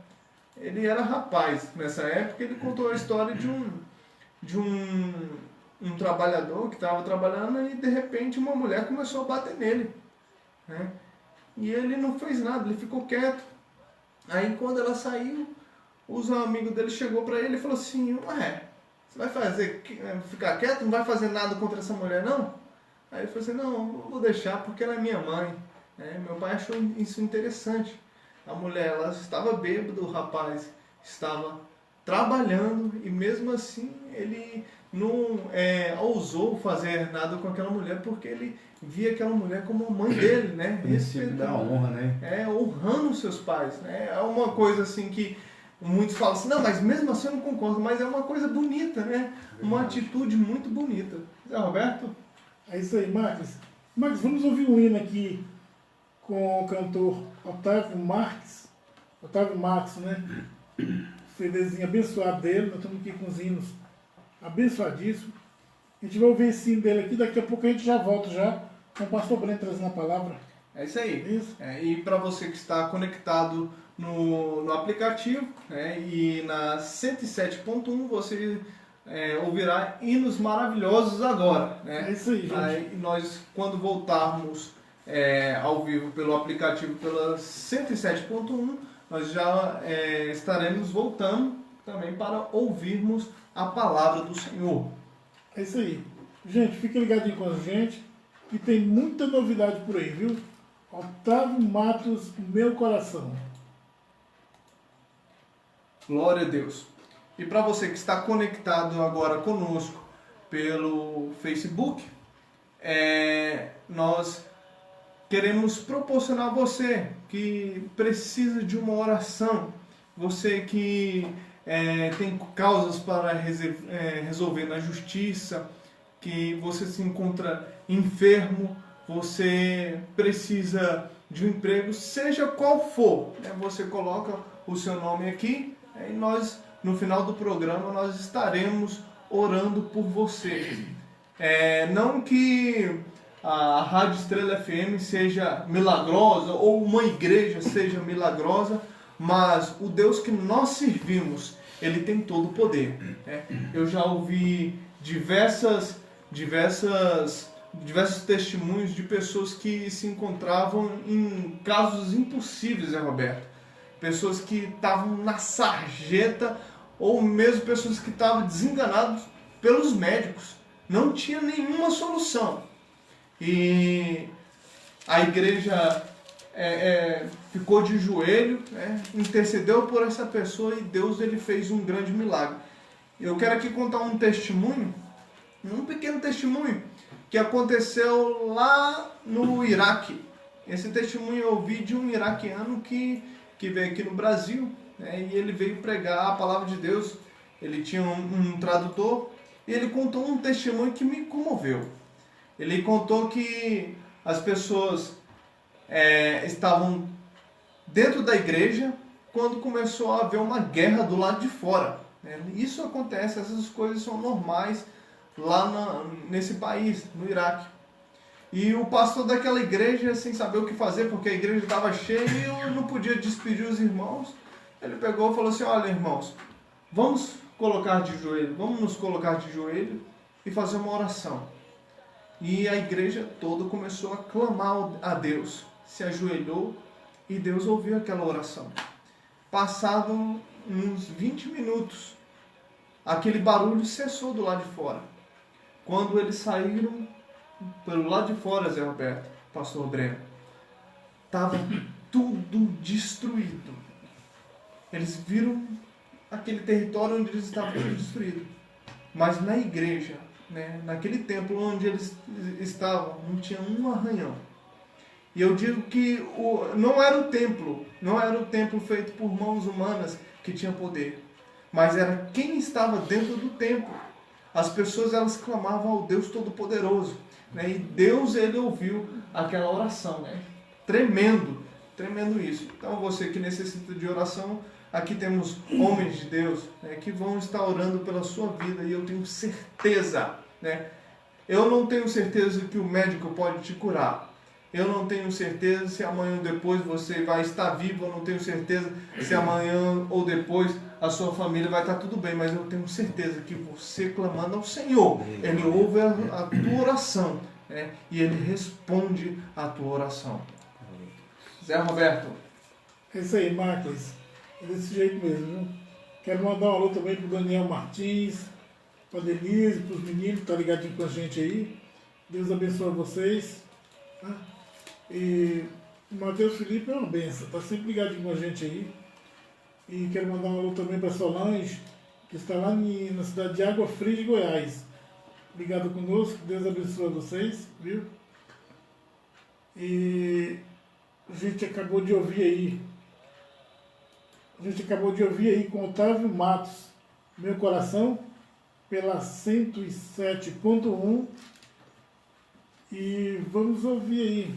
Ele era rapaz nessa época, ele contou a história de um trabalhador que estava trabalhando e de repente uma mulher começou a bater nele, né? E ele não fez nada, ele ficou quieto. Aí quando ela saiu, os amigos dele chegou para ele e falou assim, você vai ficar quieto, não vai fazer nada contra essa mulher não? Aí ele falou assim, não vou deixar porque ela é minha mãe. Meu pai achou isso interessante. A mulher, ela estava bêbada, o rapaz estava trabalhando e mesmo assim ele não ousou fazer nada com aquela mulher, porque ele via aquela mulher como a mãe dele, né? Princípio da honra, né? Honrando os seus pais, né? É uma coisa assim que muitos falam assim, não, mas mesmo assim eu não concordo, mas é uma coisa bonita, né? Uma atitude muito bonita. Zé Roberto? É isso aí, Marcos. Marcos, vamos ouvir um hino aqui com o cantor Otávio Marques, né? CDzinho abençoado dele, nós estamos aqui com os hinos abençoadíssimos. A gente vai ouvir esse hino dele aqui, daqui a pouco a gente já volta com o pastor Breno trazendo a palavra. É isso aí. Isso. E para você que está conectado no aplicativo, né, e na 107.1 você ouvirá hinos maravilhosos agora. Né? É isso aí, gente. Aí nós, quando voltarmos ao vivo pelo aplicativo pela 107.1, nós já estaremos voltando também para ouvirmos a palavra do Senhor. É isso aí. Gente, fique ligadinho com a gente, que tem muita novidade por aí, viu? Otávio Matos, Meu Coração. Glória a Deus. E para você que está conectado agora conosco pelo Facebook, nós queremos proporcionar a você que precisa de uma oração, você que tem causas para resolver na justiça, que você se encontra enfermo, você precisa de um emprego, seja qual for, né? Você coloca o seu nome aqui e nós, no final do programa, nós estaremos orando por você. Não que a Rádio Estrela FM seja milagrosa ou uma igreja seja milagrosa, mas o Deus que nós servimos, Ele tem todo o poder. Né? Eu já ouvi diversos testemunhos de pessoas que se encontravam em casos impossíveis, Roberto. Pessoas que estavam na sarjeta, ou mesmo pessoas que estavam desenganadas pelos médicos. Não tinha nenhuma solução. E a igreja ficou de joelho, né, intercedeu por essa pessoa e Deus ele fez um grande milagre. Eu quero aqui contar um testemunho, um pequeno testemunho, que aconteceu lá no Iraque. Esse testemunho eu ouvi de um iraquiano que veio aqui no Brasil, né, e ele veio pregar a palavra de Deus. Ele tinha um tradutor e ele contou um testemunho que me comoveu. Ele contou que as pessoas estavam dentro da igreja quando começou a haver uma guerra do lado de fora. Isso acontece, essas coisas são normais lá nesse país, no Iraque. E o pastor daquela igreja, sem saber o que fazer, porque a igreja estava cheia e eu não podia despedir os irmãos, ele pegou e falou assim: olha, irmãos, vamos nos colocar de joelho e fazer uma oração. E a igreja toda começou a clamar a Deus, se ajoelhou e Deus ouviu aquela oração. Passado uns 20 minutos, aquele barulho cessou do lado de fora. Quando eles saíram pelo lado de fora, Zé Roberto, pastor Breno, estava tudo destruído. Eles viram aquele território onde eles estavam destruídos. Mas na igreja, né, naquele templo onde eles estavam, não tinha um arranhão. E eu digo que não era o templo feito por mãos humanas que tinha poder, mas era quem estava dentro do templo. As pessoas, elas clamavam ao Deus Todo-Poderoso, né, e Deus, ele ouviu aquela oração, né? Tremendo isso. Então você que necessita de oração, aqui temos homens de Deus, né, que vão estar orando pela sua vida, e eu tenho certeza, né? Eu não tenho certeza que o médico pode te curar. Eu não tenho certeza se amanhã ou depois você vai estar vivo. Eu não tenho certeza se amanhã ou depois a sua família vai estar tudo bem. Mas eu tenho certeza que você clamando ao Senhor, Ele ouve a tua oração, né? E Ele responde a tua oração. Zé Roberto. É isso aí, Marcos. É desse jeito mesmo, viu? Quero mandar um alô também para o Daniel Martins, para a Denise, para os meninos que estão ligadinhos com a gente aí. Deus abençoe vocês. Tá? E o Matheus Felipe é uma benção, está sempre ligadinho com a gente aí. E quero mandar um alô também para a Solange, que está lá na cidade de Água Fria de Goiás. Obrigado conosco, Deus abençoe vocês, viu? E a gente acabou de ouvir aí com Otávio Matos, Meu Coração, pela 107.1. E vamos ouvir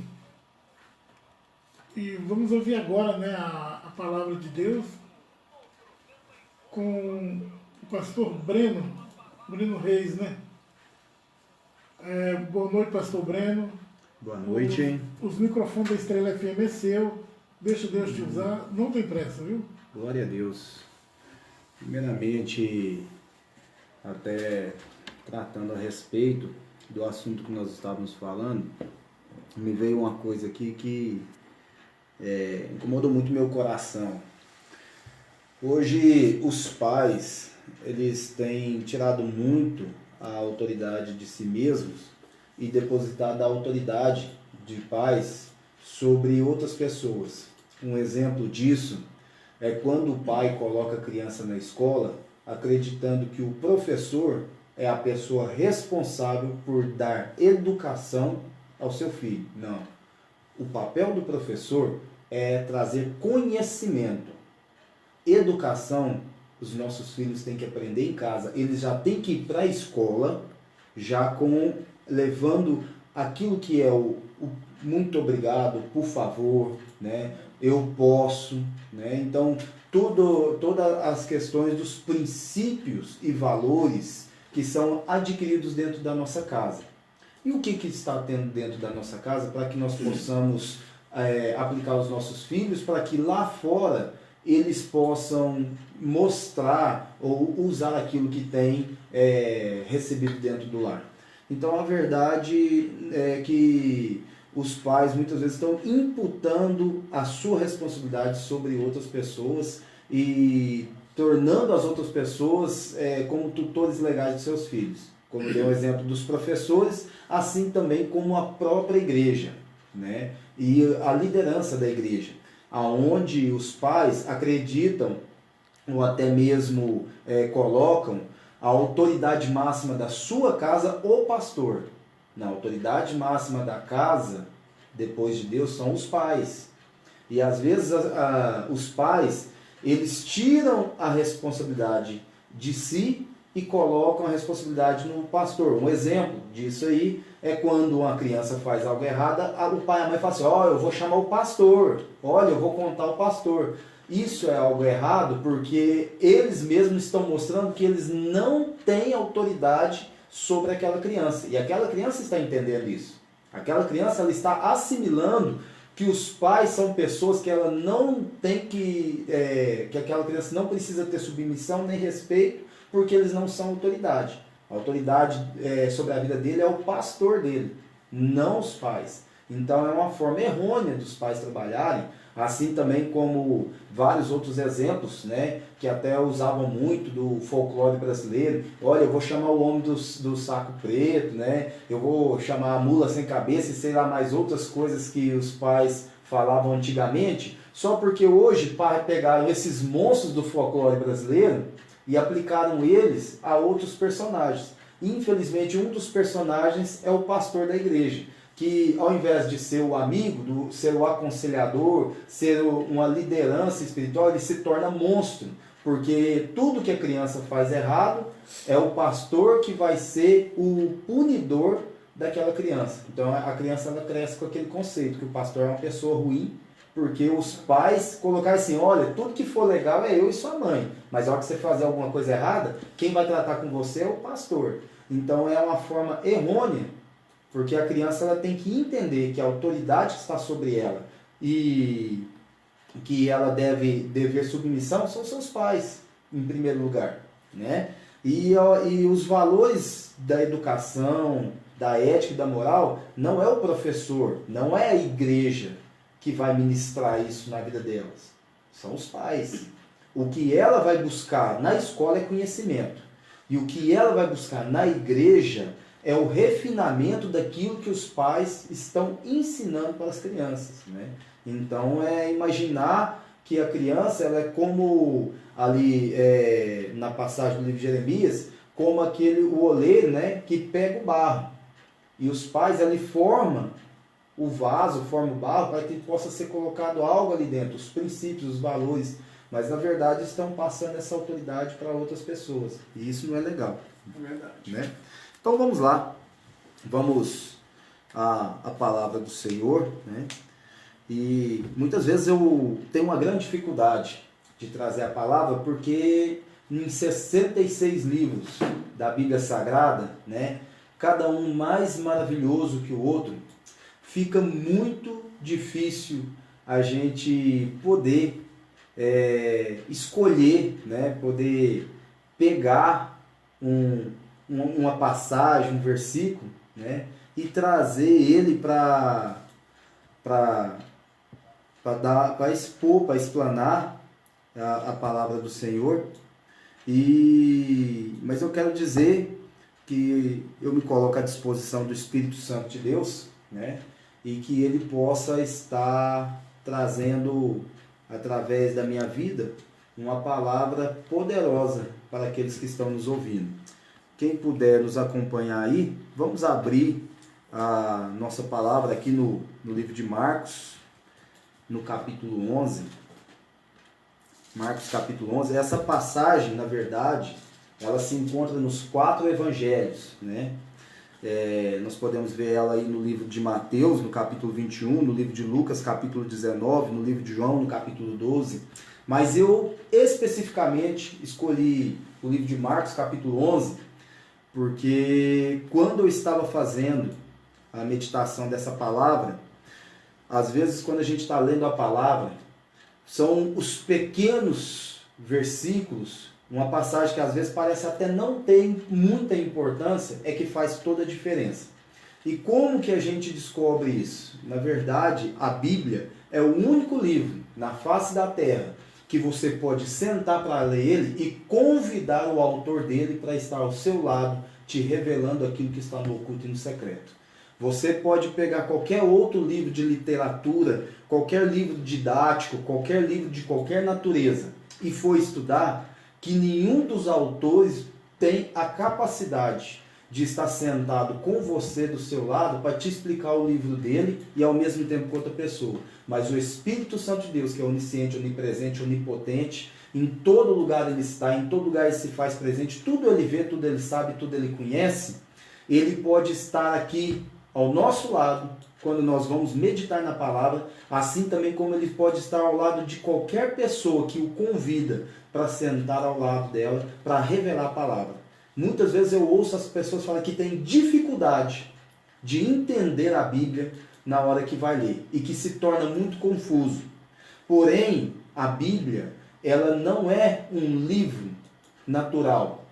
agora, né, a palavra de Deus com o pastor Breno Reis, né? Boa noite, pastor Breno. Boa noite. Os microfones da Estrela FM é seu. Deixa Deus te usar. Não tem pressa, viu? Glória a Deus. Primeiramente, até tratando a respeito do assunto que nós estávamos falando, me veio uma coisa aqui que incomodou muito meu coração. Hoje, os pais, eles têm tirado muito a autoridade de si mesmos e depositado a autoridade de pais sobre outras pessoas. Um exemplo disso é quando o pai coloca a criança na escola acreditando que o professor é a pessoa responsável por dar educação ao seu filho. Não. O papel do professor é trazer conhecimento. Educação, os nossos filhos têm que aprender em casa. Eles já têm que ir para a escola, já levando aquilo que é o muito obrigado, por favor, né? Eu posso, né? Então, todas as questões dos princípios e valores que são adquiridos dentro da nossa casa. E o que está tendo dentro da nossa casa para que nós possamos aplicar aos nossos filhos, para que lá fora eles possam mostrar ou usar aquilo que tem recebido dentro do lar. Então a verdade é que os pais muitas vezes estão imputando a sua responsabilidade sobre outras pessoas e tornando as outras pessoas como tutores legais de seus filhos. Como deu o exemplo dos professores, assim também como a própria igreja, né? E a liderança da igreja, aonde os pais acreditam ou até mesmo colocam a autoridade máxima da sua casa, o pastor. Na autoridade máxima da casa, depois de Deus, são os pais. E às vezes os pais, eles tiram a responsabilidade de si e colocam a responsabilidade no pastor. Um exemplo disso aí é quando uma criança faz algo errado, o pai e a mãe falam assim, eu vou chamar o pastor, olha, eu vou contar o pastor. Isso é algo errado porque eles mesmos estão mostrando que eles não têm autoridade sobre aquela criança. E aquela criança está entendendo isso. Aquela criança ela está assimilando que os pais são pessoas que ela não tem que aquela criança não precisa ter submissão nem respeito, porque eles não são autoridade. A autoridade sobre a vida dele é o pastor dele, não os pais. Então é uma forma errônea dos pais trabalharem, assim também como vários outros exemplos, né, que até usavam muito do folclore brasileiro. Olha, eu vou chamar o homem do saco preto, né, eu vou chamar a mula sem cabeça e sei lá mais outras coisas que os pais falavam antigamente, só porque hoje pegaram esses monstros do folclore brasileiro e aplicaram eles a outros personagens. Infelizmente, um dos personagens é o pastor da igreja, que ao invés de ser o amigo, ser o aconselhador, ser uma liderança espiritual, ele se torna monstro, porque tudo que a criança faz errado é o pastor que vai ser o punidor daquela criança. Então a criança ela cresce com aquele conceito que o pastor é uma pessoa ruim, porque os pais colocaram assim, olha, tudo que for legal é eu e sua mãe, mas na hora que você fazer alguma coisa errada, quem vai tratar com você é o pastor. Então é uma forma errônea, porque a criança ela tem que entender que a autoridade que está sobre ela e que ela deve dever submissão são seus pais, em primeiro lugar, né? E os valores da educação, da ética e da moral, não é o professor, não é a igreja que vai ministrar isso na vida delas. São os pais. O que ela vai buscar na escola é conhecimento. E o que ela vai buscar na igreja é o refinamento daquilo que os pais estão ensinando para as crianças, né? Então, imaginar que a criança ela é como, ali na passagem do livro de Jeremias, como o oleiro, né, que pega o barro. E os pais ali formam o vaso, formam o barro para que possa ser colocado algo ali dentro, os princípios, os valores, mas na verdade estão passando essa autoridade para outras pessoas. E isso não é legal. É verdade. Né? Então vamos lá, vamos à palavra do Senhor, né? E muitas vezes eu tenho uma grande dificuldade de trazer a palavra, porque em 66 livros da Bíblia Sagrada, né, cada um mais maravilhoso que o outro, fica muito difícil a gente poder escolher, né, poder pegar uma passagem, um versículo, né, e trazer ele para expor, para explanar a palavra do Senhor. Mas eu quero dizer que eu me coloco à disposição do Espírito Santo de Deus, né, e que ele possa estar trazendo, através da minha vida, uma palavra poderosa para aqueles que estão nos ouvindo. Quem puder nos acompanhar aí, vamos abrir a nossa palavra aqui no livro de Marcos, no capítulo 11. Marcos capítulo 11. Essa passagem, na verdade, ela se encontra nos 4 evangelhos, né? Nós podemos ver ela aí no livro de Mateus, no capítulo 21, no livro de Lucas, capítulo 19, no livro de João, no capítulo 12. Mas eu especificamente escolhi o livro de Marcos, capítulo 11, porque quando eu estava fazendo a meditação dessa palavra, às vezes quando a gente está lendo a palavra, são os pequenos versículos, uma passagem que às vezes parece até não ter muita importância, é que faz toda a diferença. E como que a gente descobre isso? Na verdade, a Bíblia é o único livro na face da terra que você pode sentar para ler ele e convidar o autor dele para estar ao seu lado, te revelando aquilo que está no oculto e no secreto. Você pode pegar qualquer outro livro de literatura, qualquer livro didático, qualquer livro de qualquer natureza, e for estudar, que nenhum dos autores tem a capacidade de estar sentado com você do seu lado para te explicar o livro dele e ao mesmo tempo com outra pessoa. Mas o Espírito Santo de Deus, que é onisciente, onipresente, onipotente, em todo lugar ele está, em todo lugar ele se faz presente, tudo ele vê, tudo ele sabe, tudo ele conhece, ele pode estar aqui ao nosso lado quando nós vamos meditar na palavra, assim também como ele pode estar ao lado de qualquer pessoa que o convida para sentar ao lado dela, para revelar a palavra. Muitas vezes eu ouço as pessoas falar que têm dificuldade de entender a Bíblia na hora que vai ler e que se torna muito confuso. Porém, a Bíblia, ela não é um livro natural.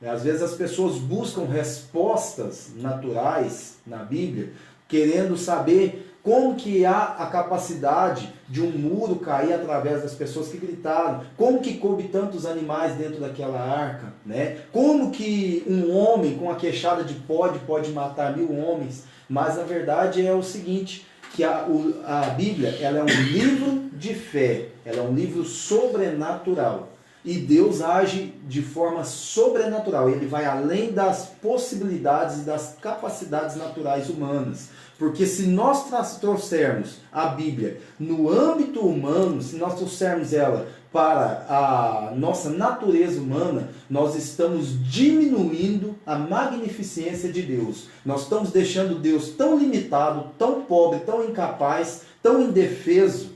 Às vezes as pessoas buscam respostas naturais na Bíblia, querendo saber como que há a capacidade de um muro cair através das pessoas que gritaram, como que coube tantos animais dentro daquela arca, né? Como que um homem com a queixada de pode matar 1000 homens, mas na verdade é o seguinte, que a Bíblia ela é um livro de fé, ela é um livro sobrenatural. E Deus age de forma sobrenatural. Ele vai além das possibilidades e das capacidades naturais humanas. Porque se nós trouxermos a Bíblia no âmbito humano, se nós trouxermos ela para a nossa natureza humana, nós estamos diminuindo a magnificência de Deus. Nós estamos deixando Deus tão limitado, tão pobre, tão incapaz, tão indefeso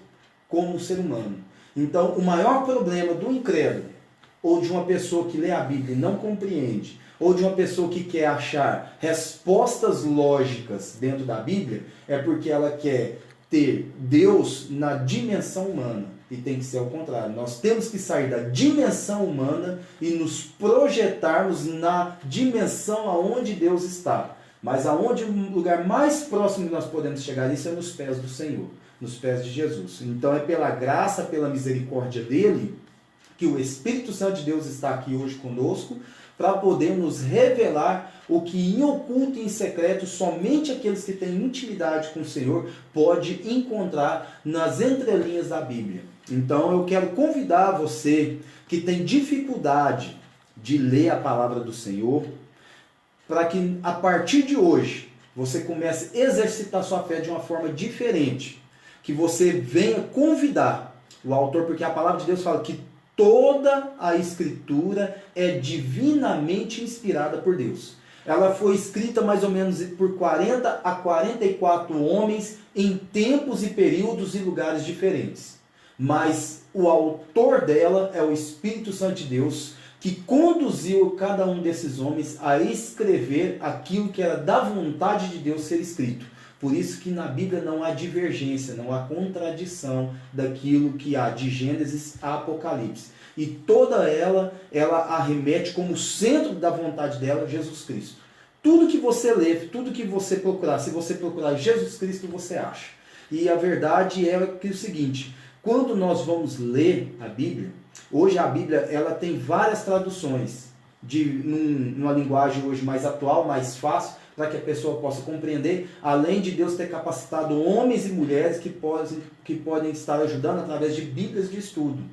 como um ser humano. Então, o maior problema do incrédulo, ou de uma pessoa que lê a Bíblia e não compreende, ou de uma pessoa que quer achar respostas lógicas dentro da Bíblia, é porque ela quer ter Deus na dimensão humana. E tem que ser ao contrário. Nós temos que sair da dimensão humana e nos projetarmos na dimensão aonde Deus está. Mas aonde o lugar mais próximo que nós podemos chegar isso é nos pés do Senhor, nos pés de Jesus. Então é pela graça, pela misericórdia dele, que o Espírito Santo de Deus está aqui hoje conosco, para poder nos revelar o que em oculto e em secreto somente aqueles que têm intimidade com o Senhor pode encontrar nas entrelinhas da Bíblia. Então eu quero convidar você que tem dificuldade de ler a palavra do Senhor, para que a partir de hoje você comece a exercitar sua fé de uma forma diferente. Que você venha convidar o autor, porque a palavra de Deus fala que toda a Escritura é divinamente inspirada por Deus. Ela foi escrita mais ou menos por 40 a 44 homens em tempos e períodos e lugares diferentes. Mas o autor dela é o Espírito Santo de Deus, que conduziu cada um desses homens a escrever aquilo que era da vontade de Deus ser escrito. Por isso que na Bíblia não há divergência, não há contradição daquilo que há de Gênesis a Apocalipse. E toda ela arremete como centro da vontade dela Jesus Cristo. Tudo que você lê, tudo que você procurar, se você procurar Jesus Cristo, você acha. E a verdade é que é o seguinte, quando nós vamos ler a Bíblia, hoje a Bíblia ela tem várias traduções, numa linguagem hoje mais atual, mais fácil, para que a pessoa possa compreender, além de Deus ter capacitado homens e mulheres que podem estar ajudando através de Bíblias de estudo.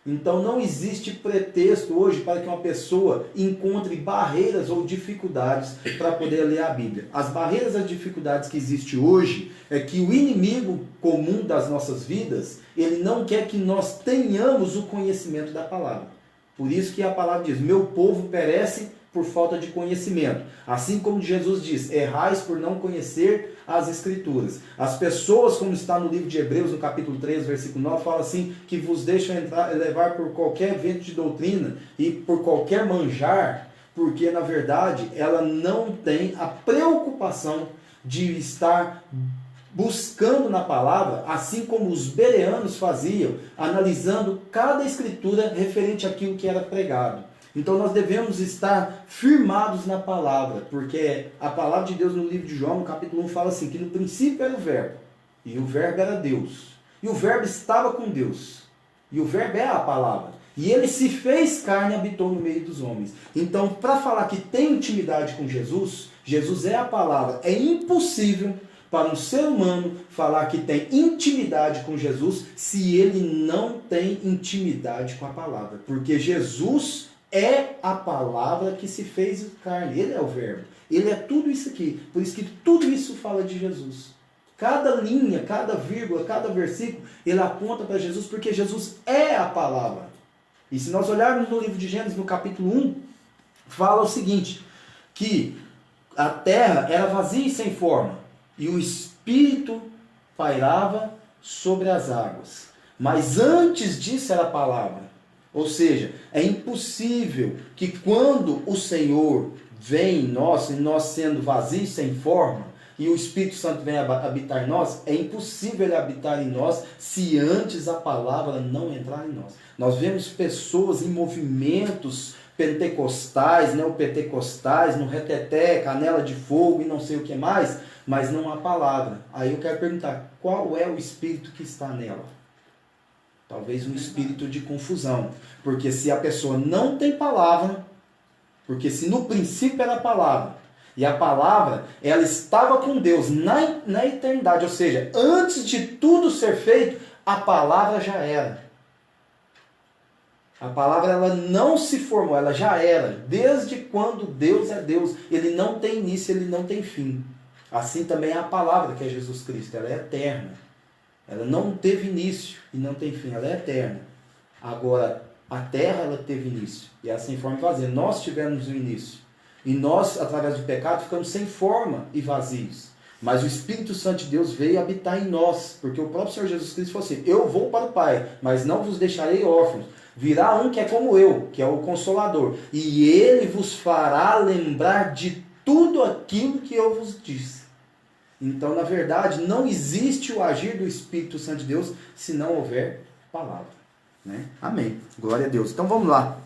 Então não existe pretexto hoje para que uma pessoa encontre barreiras ou dificuldades para poder ler a Bíblia. As barreiras e as dificuldades que existem hoje é que o inimigo comum das nossas vidas, ele não quer que nós tenhamos o conhecimento da palavra. Por isso que a palavra diz, meu povo perece por falta de conhecimento. Assim como Jesus diz, errais por não conhecer as Escrituras. As pessoas, como está no livro de Hebreus, no capítulo 3, versículo 9, fala assim, que vos deixam levar por qualquer vento de doutrina e por qualquer manjar, porque na verdade ela não tem a preocupação de estar buscando na palavra, assim como os bereanos faziam, analisando cada escritura referente àquilo que era pregado. Então nós devemos estar firmados na palavra, porque a palavra de Deus no livro de João, no capítulo 1, fala assim, que no princípio era o verbo, e o verbo era Deus, e o verbo estava com Deus, e o verbo é a palavra, e ele se fez carne e habitou no meio dos homens. Então, para falar que tem intimidade com Jesus, Jesus é a palavra, é impossível para um ser humano falar que tem intimidade com Jesus se ele não tem intimidade com a palavra. Porque Jesus é a palavra que se fez carne. Ele é o verbo. Ele é tudo isso aqui. Por isso que tudo isso fala de Jesus. Cada linha, cada vírgula, cada versículo, ele aponta para Jesus, porque Jesus é a palavra. E se nós olharmos no livro de Gênesis, no capítulo 1, fala o seguinte, que a terra era vazia e sem forma, e o Espírito pairava sobre as águas. Mas antes disso era a palavra. Ou seja, é impossível que quando o Senhor vem em nós, e nós sendo vazios, sem forma, e o Espírito Santo vem habitar em nós, é impossível ele habitar em nós se antes a palavra não entrar em nós. Nós vemos pessoas em movimentos pentecostais, neopentecostais, no reteté, canela de fogo e não sei o que mais, mas não há palavra. Aí eu quero perguntar, qual é o espírito que está nela? Talvez um espírito de confusão. Porque se a pessoa não tem palavra, porque se no princípio era a palavra, e a palavra, ela estava com Deus na eternidade, ou seja, antes de tudo ser feito, a palavra já era. A palavra ela não se formou, ela já era. Desde quando Deus é Deus, ele não tem início, ele não tem fim. Assim também é a palavra, que é Jesus Cristo, ela é eterna. Ela não teve início e não tem fim, ela é eterna. Agora, a terra ela teve início, e ela sem forma e vazia. Nós tivemos o início. E nós, através do pecado, ficamos sem forma e vazios. Mas o Espírito Santo de Deus veio habitar em nós, porque o próprio Senhor Jesus Cristo falou assim, eu vou para o Pai, mas não vos deixarei órfãos. Virá um que é como eu, que é o Consolador, e ele vos fará lembrar de tudo aquilo que eu vos disse. Então, na verdade, não existe o agir do Espírito Santo de Deus se não houver palavra. Né? Amém. Glória a Deus. Então vamos lá.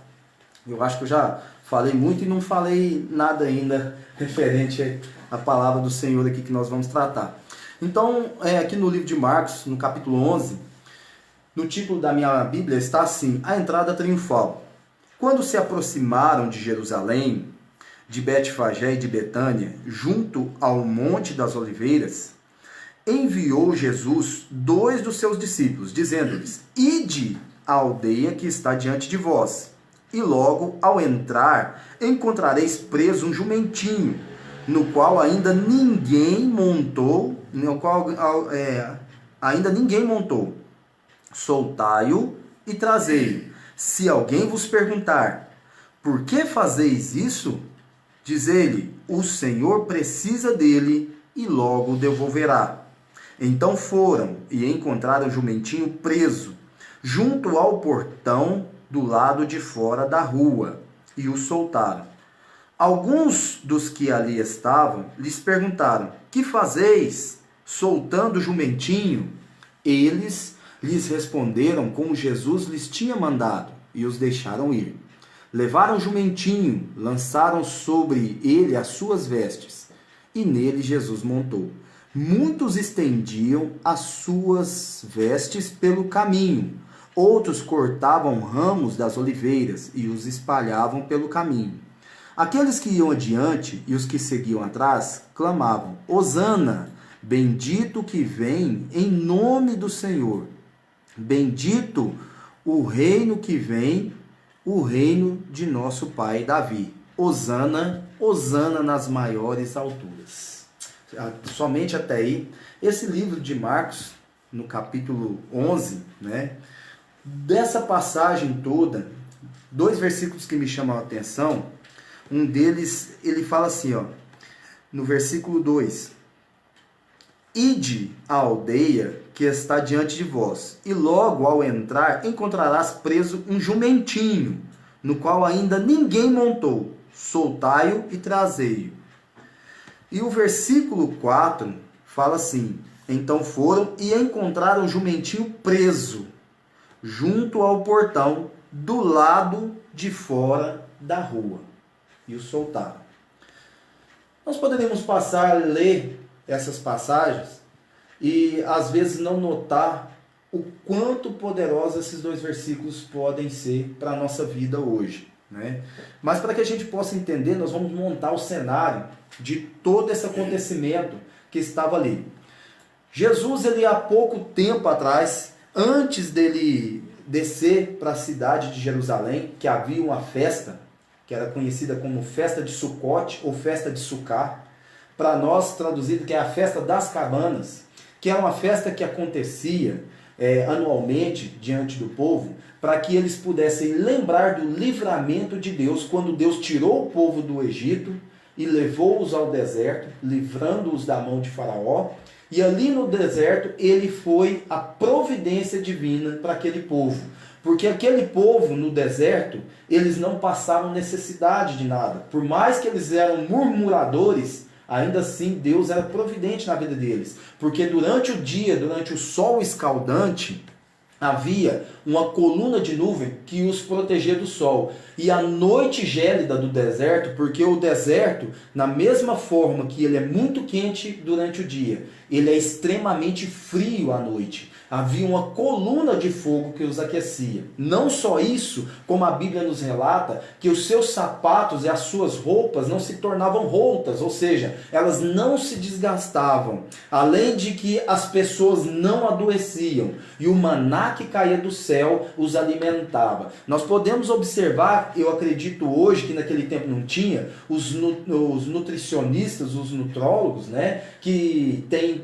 Eu acho que eu já falei muito e não falei nada ainda referente à palavra do Senhor aqui que nós vamos tratar. Então, aqui no livro de Marcos, no capítulo 11, no título da minha Bíblia está assim, a entrada triunfal. Quando se aproximaram de Jerusalém, de Betfagé e de Betânia, junto ao Monte das Oliveiras, enviou Jesus 2 dos seus discípulos, dizendo-lhes, ide à aldeia que está diante de vós, e logo, ao entrar, encontrareis preso um jumentinho, no qual ainda ninguém montou, soltai-o e trazei-o. Se alguém vos perguntar, por que fazeis isso? Diz-lhe, o Senhor precisa dele e logo o devolverá. Então foram e encontraram o jumentinho preso, junto ao portão do lado de fora da rua, e o soltaram. Alguns dos que ali estavam lhes perguntaram, que fazeis, soltando o jumentinho? Eles lhes responderam como Jesus lhes tinha mandado, e os deixaram ir. Levaram o jumentinho, lançaram sobre ele as suas vestes, e nele Jesus montou. Muitos estendiam as suas vestes pelo caminho, outros cortavam ramos das oliveiras e os espalhavam pelo caminho. Aqueles que iam adiante e os que seguiam atrás clamavam, Hosana, bendito que vem em nome do Senhor. Bendito o reino que vem, o reino de nosso pai Davi. Hosana, Hosana nas maiores alturas. Somente até aí, esse livro de Marcos, no capítulo 11, né, dessa passagem toda, 2 versículos que me chamam a atenção. Um deles, ele fala assim, ó, no versículo 2, ide à aldeia que está diante de vós, e logo ao entrar encontrarás preso um jumentinho, no qual ainda ninguém montou, soltai-o e trazei-o. E o versículo 4 fala assim: então foram e encontraram o jumentinho preso junto ao portão do lado de fora da rua, e o soltaram. Nós poderíamos passar a ler essas passagens e às vezes não notar o quanto poderosos esses dois versículos podem ser para a nossa vida hoje, né? Mas para que a gente possa entender, nós vamos montar o cenário de todo esse acontecimento que estava ali. Jesus, ele há pouco tempo atrás, antes dele descer para a cidade de Jerusalém, que havia uma festa, que era conhecida como festa de Sucote ou festa de Sucá, para nós traduzido que é a festa das cabanas, que é uma festa que acontecia anualmente diante do povo, para que eles pudessem lembrar do livramento de Deus, quando Deus tirou o povo do Egito e levou-os ao deserto, livrando-os da mão de Faraó. E ali no deserto, ele foi a providência divina para aquele povo. Porque aquele povo no deserto, eles não passavam necessidade de nada. Por mais que eles eram murmuradores, ainda assim Deus era providente na vida deles. Porque durante o dia, durante o sol escaldante, havia uma coluna de nuvem que os protegia do sol. E a noite gélida do deserto, porque o deserto, na mesma forma que ele é muito quente durante o dia, ele é extremamente frio à noite. Havia uma coluna de fogo que os aquecia. Não só isso, como a Bíblia nos relata, que os seus sapatos e as suas roupas não se tornavam rotas, ou seja, elas não se desgastavam. Além de que as pessoas não adoeciam. E o maná que caía do céu os alimentava. Nós podemos observar, eu acredito hoje que naquele tempo não tinha, os nutricionistas, os nutrólogos, né, que tem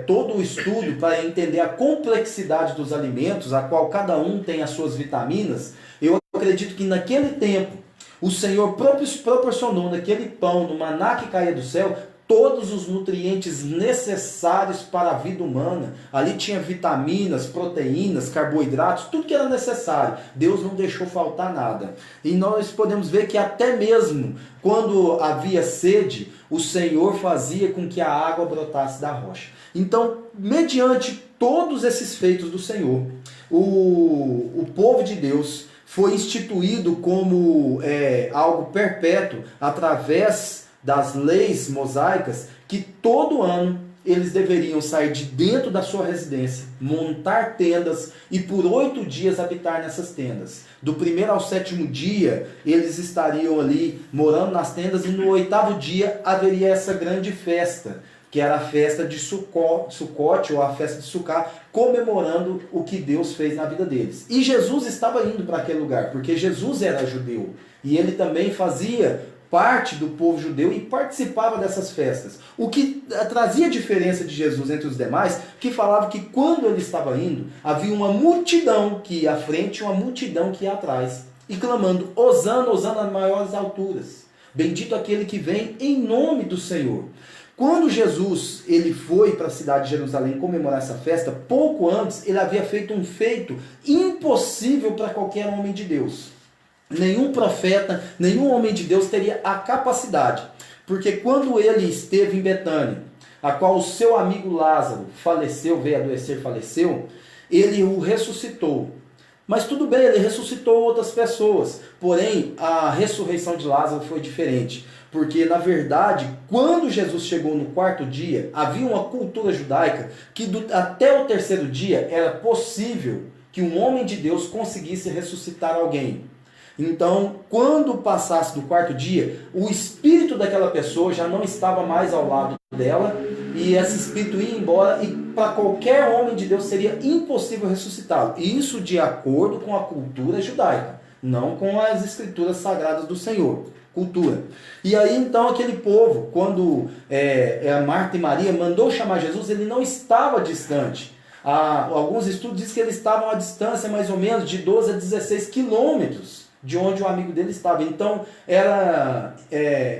todo o estudo para entender a complexidade dos alimentos, a qual cada um tem as suas vitaminas. Eu acredito que naquele tempo o Senhor proporcionou naquele pão, no maná que caía do céu, todos os nutrientes necessários para a vida humana. Ali tinha vitaminas, proteínas, carboidratos, tudo que era necessário. Deus não deixou faltar nada. E nós podemos ver que até mesmo quando havia sede, o Senhor fazia com que a água brotasse da rocha. Então, mediante todos esses feitos do Senhor, o povo de Deus foi instituído como algo perpétuo através das leis mosaicas, que todo ano eles deveriam sair de dentro da sua residência, montar tendas e por 8 dias habitar nessas tendas. Do 1º ao 7º dia, eles estariam ali morando nas tendas, e no 8º dia haveria essa grande festa, que era a festa de Sucote, ou a festa de Sucá, comemorando o que Deus fez na vida deles. E Jesus estava indo para aquele lugar, porque Jesus era judeu, e ele também fazia parte do povo judeu e participava dessas festas. O que trazia diferença de Jesus entre os demais, que falava que quando ele estava indo, havia uma multidão que ia à frente e uma multidão que ia atrás, e clamando: Hosana, Hosana nas maiores alturas. Bendito aquele que vem em nome do Senhor. Quando Jesus ele foi para a cidade de Jerusalém comemorar essa festa, pouco antes ele havia feito um feito impossível para qualquer homem de Deus. Nenhum profeta, nenhum homem de Deus teria a capacidade. Porque quando ele esteve em Betânia, a qual o seu amigo Lázaro faleceu, veio adoecer, faleceu, ele o ressuscitou. Mas tudo bem, ele ressuscitou outras pessoas. Porém, a ressurreição de Lázaro foi diferente. Porque, na verdade, quando Jesus chegou no 4º dia, havia uma cultura judaica que até o 3º dia era possível que um homem de Deus conseguisse ressuscitar alguém. Então, quando passasse do 4º dia, o espírito daquela pessoa já não estava mais ao lado dela, e esse espírito ia embora, e para qualquer homem de Deus seria impossível ressuscitá-lo. Isso de acordo com a cultura judaica, não com as escrituras sagradas do Senhor. Cultura. E aí então aquele povo, quando Marta e Maria mandou chamar Jesus, ele não estava distante. Alguns estudos dizem que eles estavam à distância mais ou menos de 12 a 16 quilômetros de onde o amigo dele estava. Então era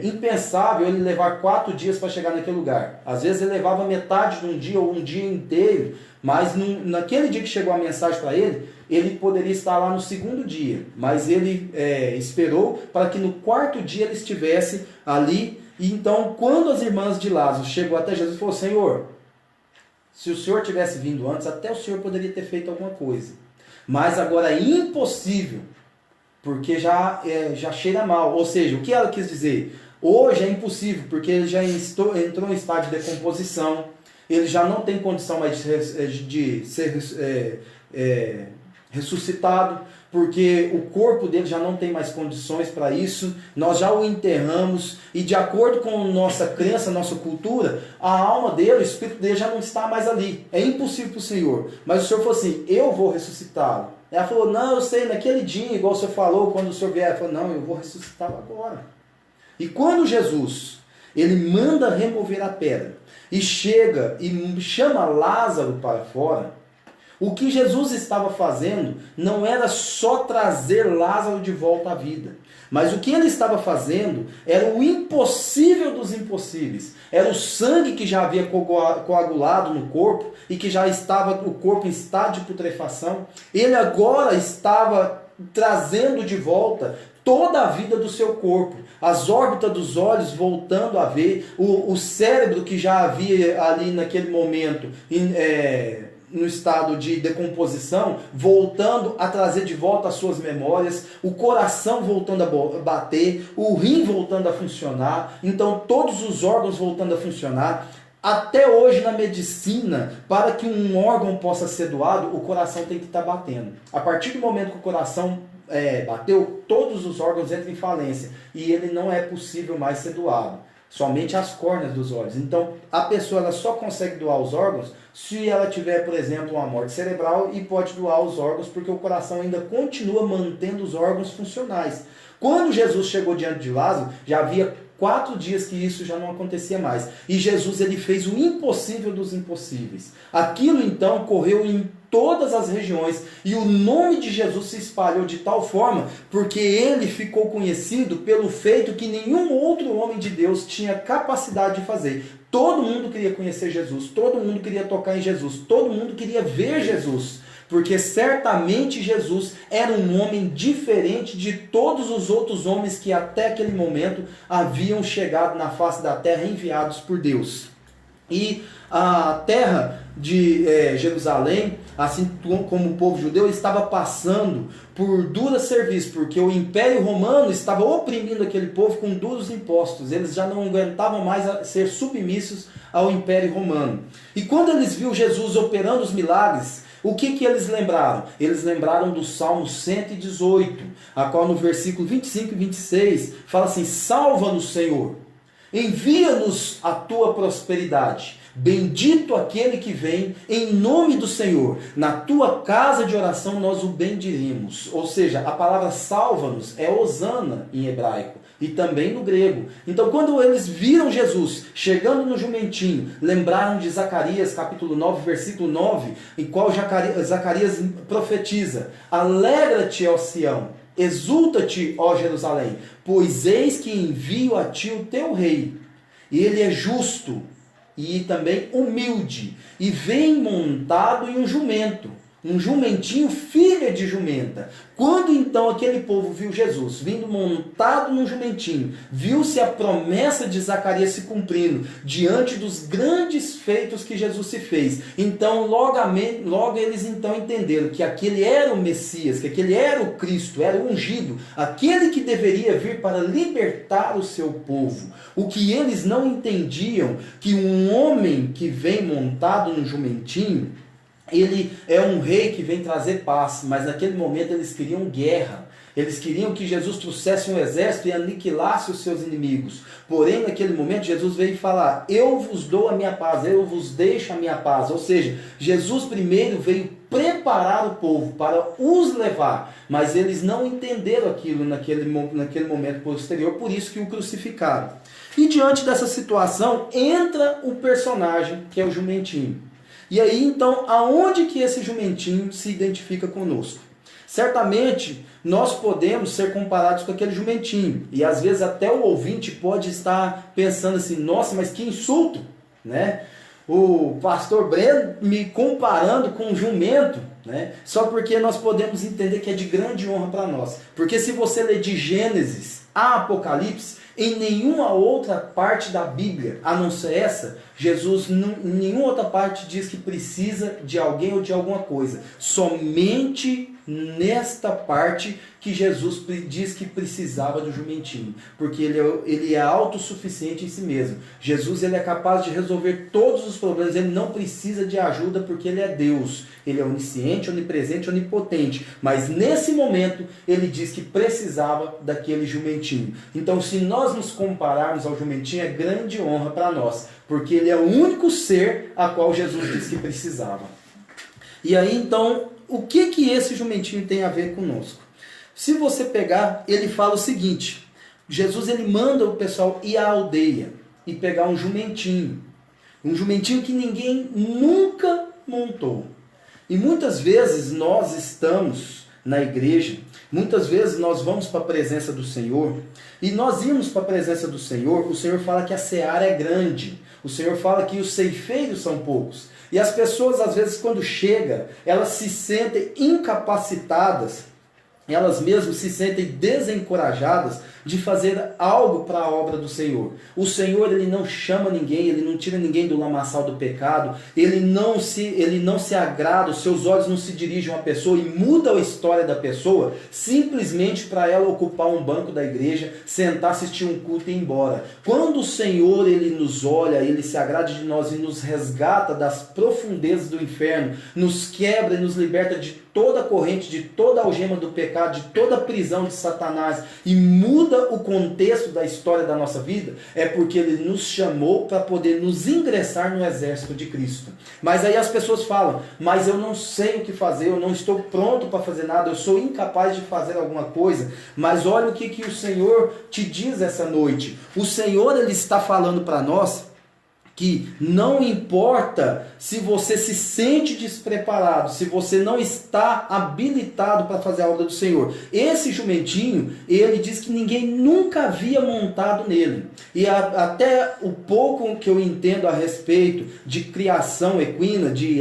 impensável ele levar 4 dias para chegar naquele lugar. Às vezes ele levava metade de um dia ou um dia inteiro, mas naquele dia que chegou a mensagem para ele, ele poderia estar lá no 2º dia, mas ele esperou para que no 4º dia ele estivesse ali. E então, quando as irmãs de Lázaro chegou até Jesus, falou: Senhor, se o Senhor tivesse vindo antes, até o Senhor poderia ter feito alguma coisa, mas agora é impossível, porque já cheira mal. Ou seja, o que ela quis dizer? Hoje é impossível, porque ele já entrou em estado de decomposição, ele já não tem condição mais de ser ressuscitado, porque o corpo dele já não tem mais condições para isso, nós já o enterramos, e de acordo com nossa crença, nossa cultura, a alma dele, o espírito dele já não está mais ali. É impossível para o Senhor. Mas o Senhor falou assim: eu vou ressuscitá-lo. Ela falou: não, eu sei, naquele dia, igual o Senhor falou, quando o Senhor vier, ela falou: não, eu vou ressuscitá-lo agora. E quando Jesus, ele manda remover a pedra, e chega e chama Lázaro para fora, o que Jesus estava fazendo não era só trazer Lázaro de volta à vida, mas o que ele estava fazendo era o impossível dos impossíveis. Era o sangue que já havia coagulado no corpo e que já estava o corpo em estado de putrefação. Ele agora estava trazendo de volta toda a vida do seu corpo, as órbitas dos olhos voltando a ver, o cérebro que já havia ali naquele momento no estado de decomposição, voltando a trazer de volta as suas memórias, o coração voltando a bater, o rim voltando a funcionar, então todos os órgãos voltando a funcionar. Até hoje na medicina, para que um órgão possa ser doado, o coração tem que estar batendo. A partir do momento que o coração bateu, todos os órgãos entram em falência e ele não é possível mais ser doado. Somente as córneas dos olhos. Então, a pessoa ela só consegue doar os órgãos se ela tiver, por exemplo, uma morte cerebral, e pode doar os órgãos porque o coração ainda continua mantendo os órgãos funcionais. Quando Jesus chegou diante de Lázaro, já havia 4 dias que isso já não acontecia mais. E Jesus ele fez o impossível dos impossíveis. Aquilo então correu em todas as regiões e o nome de Jesus se espalhou de tal forma porque ele ficou conhecido pelo feito que nenhum outro homem de Deus tinha capacidade de fazer. Todo mundo queria conhecer Jesus, todo mundo queria tocar em Jesus, todo mundo queria ver Jesus. Porque certamente Jesus era um homem diferente de todos os outros homens que até aquele momento haviam chegado na face da terra enviados por Deus. E a terra de Jerusalém, assim como o povo judeu, estava passando por dura serviço, porque o Império Romano estava oprimindo aquele povo com duros impostos. Eles já não aguentavam mais ser submissos ao Império Romano. E quando eles viram Jesus operando os milagres, o que eles lembraram? Eles lembraram do Salmo 118, a qual no versículo 25 e 26 fala assim: salva-nos, Senhor, envia-nos a tua prosperidade. Bendito aquele que vem em nome do Senhor. Na tua casa de oração nós o bendiremos. Ou seja, a palavra salva-nos é Hosana em hebraico e também no grego. Então quando eles viram Jesus chegando no jumentinho, lembraram de Zacarias capítulo 9, versículo 9, em qual Zacarias profetiza: alegra-te, ó Sião, exulta-te, ó Jerusalém, pois eis que envio a ti o teu rei, e ele é justo e também humilde, e vem montado em um jumento, um jumentinho filha de jumenta. Quando então aquele povo viu Jesus vindo montado num jumentinho, viu-se a promessa de Zacarias se cumprindo diante dos grandes feitos que Jesus se fez. Então logo eles então entenderam que aquele era o Messias, que aquele era o Cristo, era o ungido, aquele que deveria vir para libertar o seu povo. O que eles não entendiam, que um homem que vem montado num jumentinho, ele é um rei que vem trazer paz, mas naquele momento eles queriam guerra. Eles queriam que Jesus trouxesse um exército e aniquilasse os seus inimigos. Porém, naquele momento, Jesus veio falar: eu vos dou a minha paz, eu vos deixo a minha paz. Ou seja, Jesus primeiro veio preparar o povo para os levar, mas eles não entenderam aquilo naquele momento posterior, por isso que o crucificaram. E diante dessa situação, entra o personagem que é o jumentinho. E aí, então, aonde que esse jumentinho se identifica conosco? Certamente, nós podemos ser comparados com aquele jumentinho. E às vezes até o ouvinte pode estar pensando assim, nossa, mas que insulto, né? O pastor Breno me comparando com um jumento, né? Só porque nós podemos entender que é de grande honra para nós. Porque se você ler de Gênesis a Apocalipse, em nenhuma outra parte da Bíblia, a não ser essa, Jesus, em nenhuma outra parte diz que precisa de alguém ou de alguma coisa. Somente nesta parte que Jesus diz que precisava do jumentinho, porque ele é autossuficiente em si mesmo. Jesus, ele é capaz de resolver todos os problemas, ele não precisa de ajuda porque ele é Deus. Ele é onisciente, onipresente, onipotente. Mas nesse momento, ele diz que precisava daquele jumentinho. Então, se nós nos compararmos ao jumentinho, é grande honra para nós, porque ele é o único ser a qual Jesus disse que precisava. E aí, então, o que esse jumentinho tem a ver conosco? Se você pegar, ele fala o seguinte, Jesus, ele manda o pessoal ir à aldeia e pegar um jumentinho que ninguém nunca montou. E muitas vezes nós estamos na igreja, muitas vezes nós vamos para a presença do Senhor, e nós irmos para a presença do Senhor, o Senhor fala que a seara é grande, o Senhor fala que os ceifeiros são poucos. E as pessoas, às vezes, quando chegam, elas se sentem incapacitadas, elas mesmas se sentem desencorajadas de fazer algo para a obra do Senhor. O Senhor, ele não chama ninguém, ele não tira ninguém do lamaçal do pecado, ele não se agrada, os seus olhos não se dirigem a uma pessoa e muda a história da pessoa simplesmente para ela ocupar um banco da igreja, sentar, assistir um culto e ir embora. Quando o Senhor, ele nos olha, ele se agrada de nós e nos resgata das profundezas do inferno, nos quebra e nos liberta de toda a corrente, de toda a algema do pecado, de toda a prisão de Satanás e muda o contexto da história da nossa vida, é porque ele nos chamou para poder nos ingressar no exército de Cristo. Mas aí as pessoas falam, mas eu não sei o que fazer, eu não estou pronto para fazer nada, eu sou incapaz de fazer alguma coisa. Mas olha o que o Senhor te diz essa noite. O Senhor, ele está falando para nós que não importa se você se sente despreparado, se você não está habilitado para fazer a obra do Senhor. Esse jumentinho, ele diz que ninguém nunca havia montado nele. E até o pouco que eu entendo a respeito de criação equina, de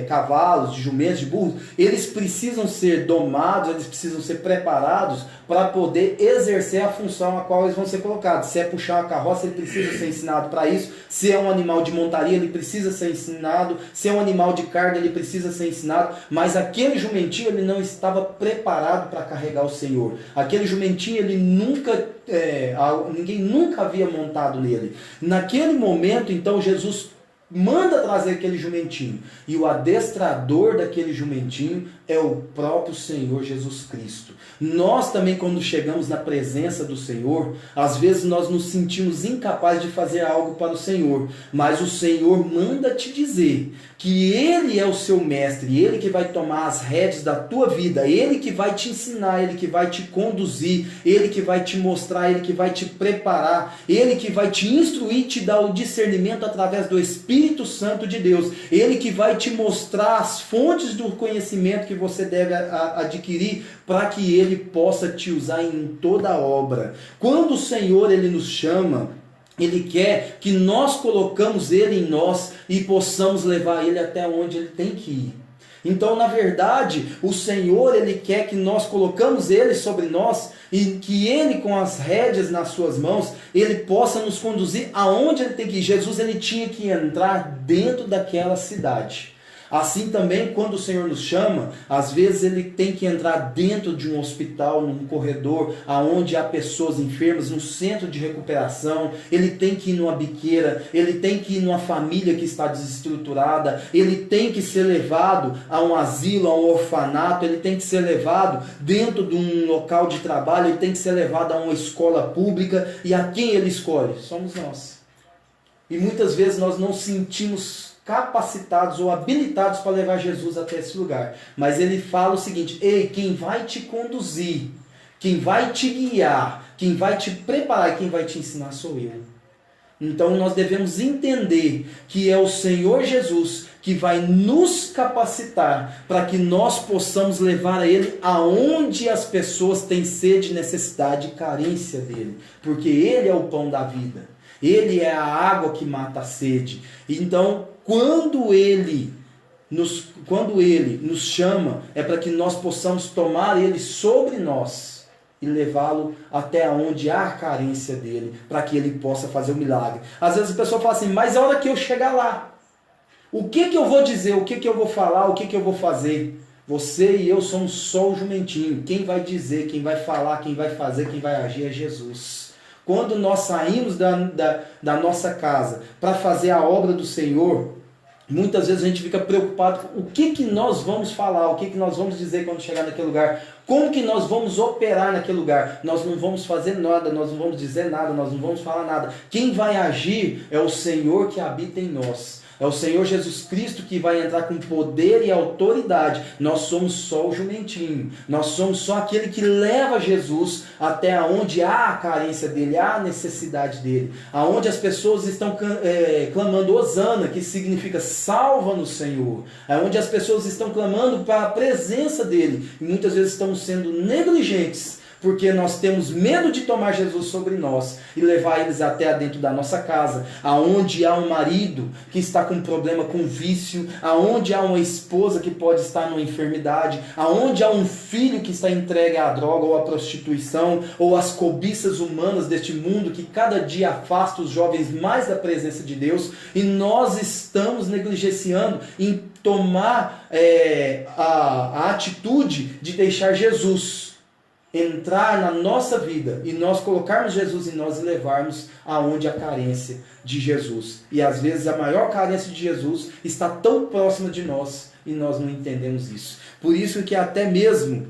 cavalos, de jumentos, de burros, eles precisam ser domados, eles precisam ser preparados para poder exercer a função a qual eles vão ser colocados. Se é puxar uma carroça, ele precisa ser ensinado para isso. Se é um animal de montaria, ele precisa ser ensinado. Se é um animal de carga, ele precisa ser ensinado. Mas aquele jumentinho, ele não estava preparado para carregar o Senhor. Aquele jumentinho, ele ninguém nunca havia montado nele. Naquele momento, então, Jesus manda trazer aquele jumentinho. E o adestrador daquele jumentinho é o próprio Senhor Jesus Cristo. Nós também, quando chegamos na presença do Senhor, às vezes nós nos sentimos incapazes de fazer algo para o Senhor. Mas o Senhor manda te dizer que Ele é o seu mestre, Ele que vai tomar as rédeas da tua vida, Ele que vai te ensinar, Ele que vai te conduzir, Ele que vai te mostrar, Ele que vai te preparar, Ele que vai te instruir, te dar o discernimento através do Espírito Santo de Deus, Ele que vai te mostrar as fontes do conhecimento que você deve adquirir para que Ele possa te usar em toda a obra. Quando o Senhor, Ele nos chama, Ele quer que nós colocamos Ele em nós e possamos levar Ele até onde Ele tem que ir. Então, na verdade, o Senhor, Ele quer que nós colocamos Ele sobre nós e que Ele, com as rédeas nas suas mãos, Ele possa nos conduzir aonde Ele tem que ir. Jesus, Ele tinha que entrar dentro daquela cidade. Assim também, quando o Senhor nos chama, às vezes Ele tem que entrar dentro de um hospital, num corredor, aonde há pessoas enfermas, num centro de recuperação. Ele tem que ir numa biqueira, Ele tem que ir numa família que está desestruturada, Ele tem que ser levado a um asilo, a um orfanato, Ele tem que ser levado dentro de um local de trabalho, Ele tem que ser levado a uma escola pública. E a quem Ele escolhe? Somos nós. E muitas vezes nós não sentimos capacitados ou habilitados para levar Jesus até esse lugar. Mas Ele fala o seguinte: ei, quem vai te conduzir, quem vai te guiar, quem vai te preparar e quem vai te ensinar sou eu. Então nós devemos entender que é o Senhor Jesus que vai nos capacitar para que nós possamos levar a Ele aonde as pessoas têm sede, necessidade e carência dEle. Porque Ele é o pão da vida. Ele é a água que mata a sede. Então, quando Ele nos chama, é para que nós possamos tomar Ele sobre nós e levá-lo até onde há a carência dele, para que ele possa fazer o milagre. Às vezes a pessoa fala assim, mas a hora que eu chegar lá, o que eu vou dizer, o que eu vou falar, o que eu vou fazer? Você e eu somos só o jumentinho. Quem vai dizer, quem vai falar, quem vai fazer, quem vai agir é Jesus. Quando nós saímos da nossa casa para fazer a obra do Senhor, muitas vezes a gente fica preocupado com o que nós vamos falar, o que nós vamos dizer quando chegar naquele lugar, como que nós vamos operar naquele lugar. Nós não vamos fazer nada, nós não vamos dizer nada, nós não vamos falar nada. Quem vai agir é o Senhor que habita em nós. É o Senhor Jesus Cristo que vai entrar com poder e autoridade. Nós somos só o jumentinho. Nós somos só aquele que leva Jesus até onde há a carência dele, há a necessidade dele. Aonde as pessoas estão clamando Hosana, que significa salva-nos, Senhor. Aonde as pessoas estão clamando para a presença dele. E muitas vezes estamos sendo negligentes, porque nós temos medo de tomar Jesus sobre nós e levar eles até dentro da nossa casa, aonde há um marido que está com problema com vício, aonde há uma esposa que pode estar numa enfermidade, aonde há um filho que está entregue à droga ou à prostituição, ou às cobiças humanas deste mundo que cada dia afasta os jovens mais da presença de Deus, e nós estamos negligenciando em tomar a atitude de deixar Jesus entrar na nossa vida e nós colocarmos Jesus em nós e levarmos aonde a carência de Jesus. E às vezes a maior carência de Jesus está tão próxima de nós e nós não entendemos isso. Por isso que até mesmo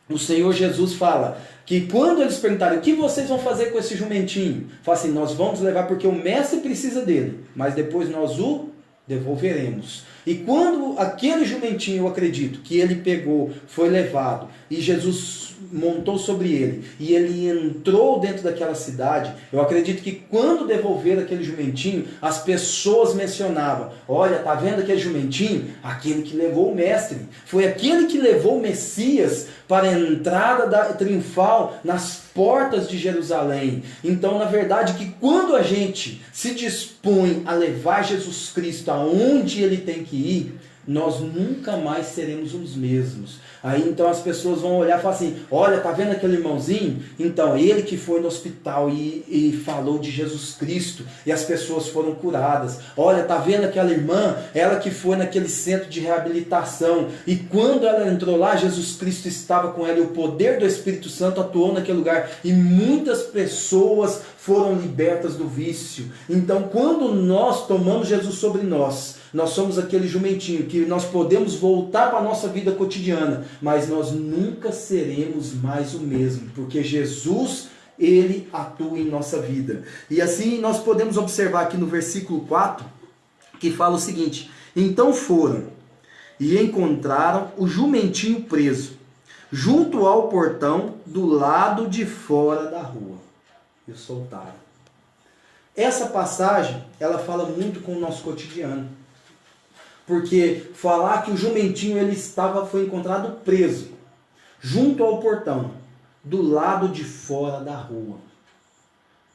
o Senhor Jesus fala que quando eles perguntarem o que vocês vão fazer com esse jumentinho, fala assim, nós vamos levar porque o mestre precisa dele, mas depois nós o devolveremos. E quando aquele jumentinho, eu acredito, que ele pegou, foi levado, e Jesus montou sobre ele, e ele entrou dentro daquela cidade, eu acredito que quando devolver aquele jumentinho, as pessoas mencionavam, olha, tá vendo aquele jumentinho? Aquele que levou o mestre, foi aquele que levou o Messias para a entrada triunfal nas portas de Jerusalém. Então, na verdade, que quando a gente se dispõe a levar Jesus Cristo aonde ele tem que ir, nós nunca mais seremos os mesmos. Aí então as pessoas vão olhar e falar assim, olha, tá vendo aquele irmãozinho? Então, ele que foi no hospital e falou de Jesus Cristo, e as pessoas foram curadas. Olha, tá vendo aquela irmã? Ela que foi naquele centro de reabilitação, e quando ela entrou lá, Jesus Cristo estava com ela, e o poder do Espírito Santo atuou naquele lugar, e muitas pessoas foram libertas do vício. Então, quando nós tomamos Jesus sobre nós somos aquele jumentinho que nós podemos voltar para a nossa vida cotidiana, mas nós nunca seremos mais o mesmo, porque Jesus, ele atua em nossa vida. E assim nós podemos observar aqui no versículo 4, que fala o seguinte, então foram e encontraram o jumentinho preso, junto ao portão do lado de fora da rua, e o soltaram. Essa passagem, ela fala muito com o nosso cotidiano. Porque falar que o jumentinho foi encontrado preso, junto ao portão, do lado de fora da rua.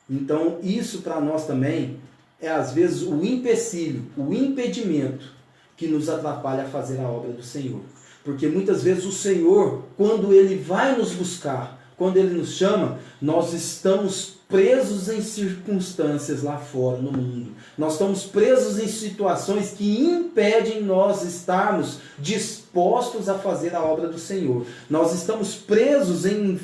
Então isso para nós também é às vezes o empecilho, o impedimento que nos atrapalha a fazer a obra do Senhor. Porque muitas vezes o Senhor, quando Ele vai nos buscar, quando Ele nos chama, nós estamos presos em circunstâncias lá fora no mundo. Nós estamos presos em situações que impedem nós estarmos dispostos a fazer a obra do Senhor. Nós estamos presos em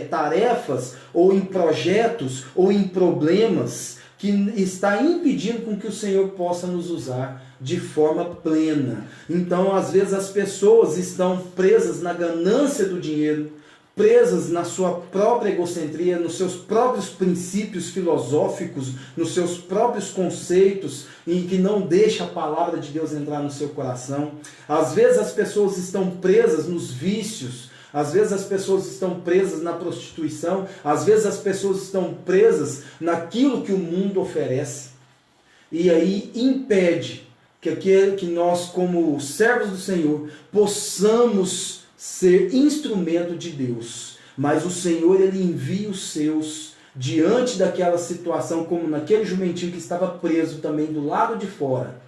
tarefas, ou em projetos, ou em problemas que está impedindo com que o Senhor possa nos usar de forma plena. Então, às vezes, as pessoas estão presas na ganância do dinheiro, presas na sua própria egocentria, nos seus próprios princípios filosóficos, nos seus próprios conceitos, e que não deixa a palavra de Deus entrar no seu coração. Às vezes as pessoas estão presas nos vícios, Às vezes as pessoas estão presas na prostituição, às vezes as pessoas estão presas naquilo que o mundo oferece. E aí impede que nós, como servos do Senhor, possamos ser instrumento de Deus. Mas o Senhor, Ele envia os seus diante daquela situação, como naquele jumentinho que estava preso também do lado de fora,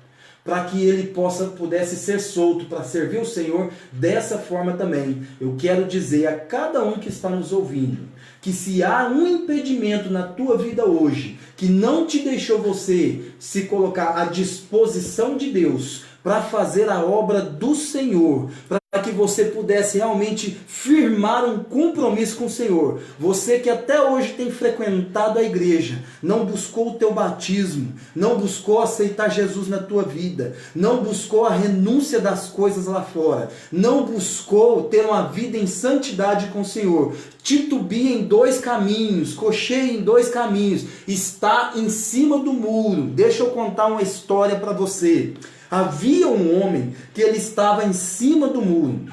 para que ele pudesse ser solto para servir o Senhor dessa forma também. Eu quero dizer a cada um que está nos ouvindo, que se há um impedimento na tua vida hoje, que não te deixou você se colocar à disposição de Deus para fazer a obra do Senhor, para que você pudesse realmente firmar um compromisso com o Senhor. Você que até hoje tem frequentado a igreja, não buscou o teu batismo, não buscou aceitar Jesus na tua vida, não buscou a renúncia das coisas lá fora, não buscou ter uma vida em santidade com o Senhor, titubia em dois caminhos, cocheia em dois caminhos, está em cima do muro. Deixa eu contar uma história para você. Havia um homem que ele estava em cima do muro.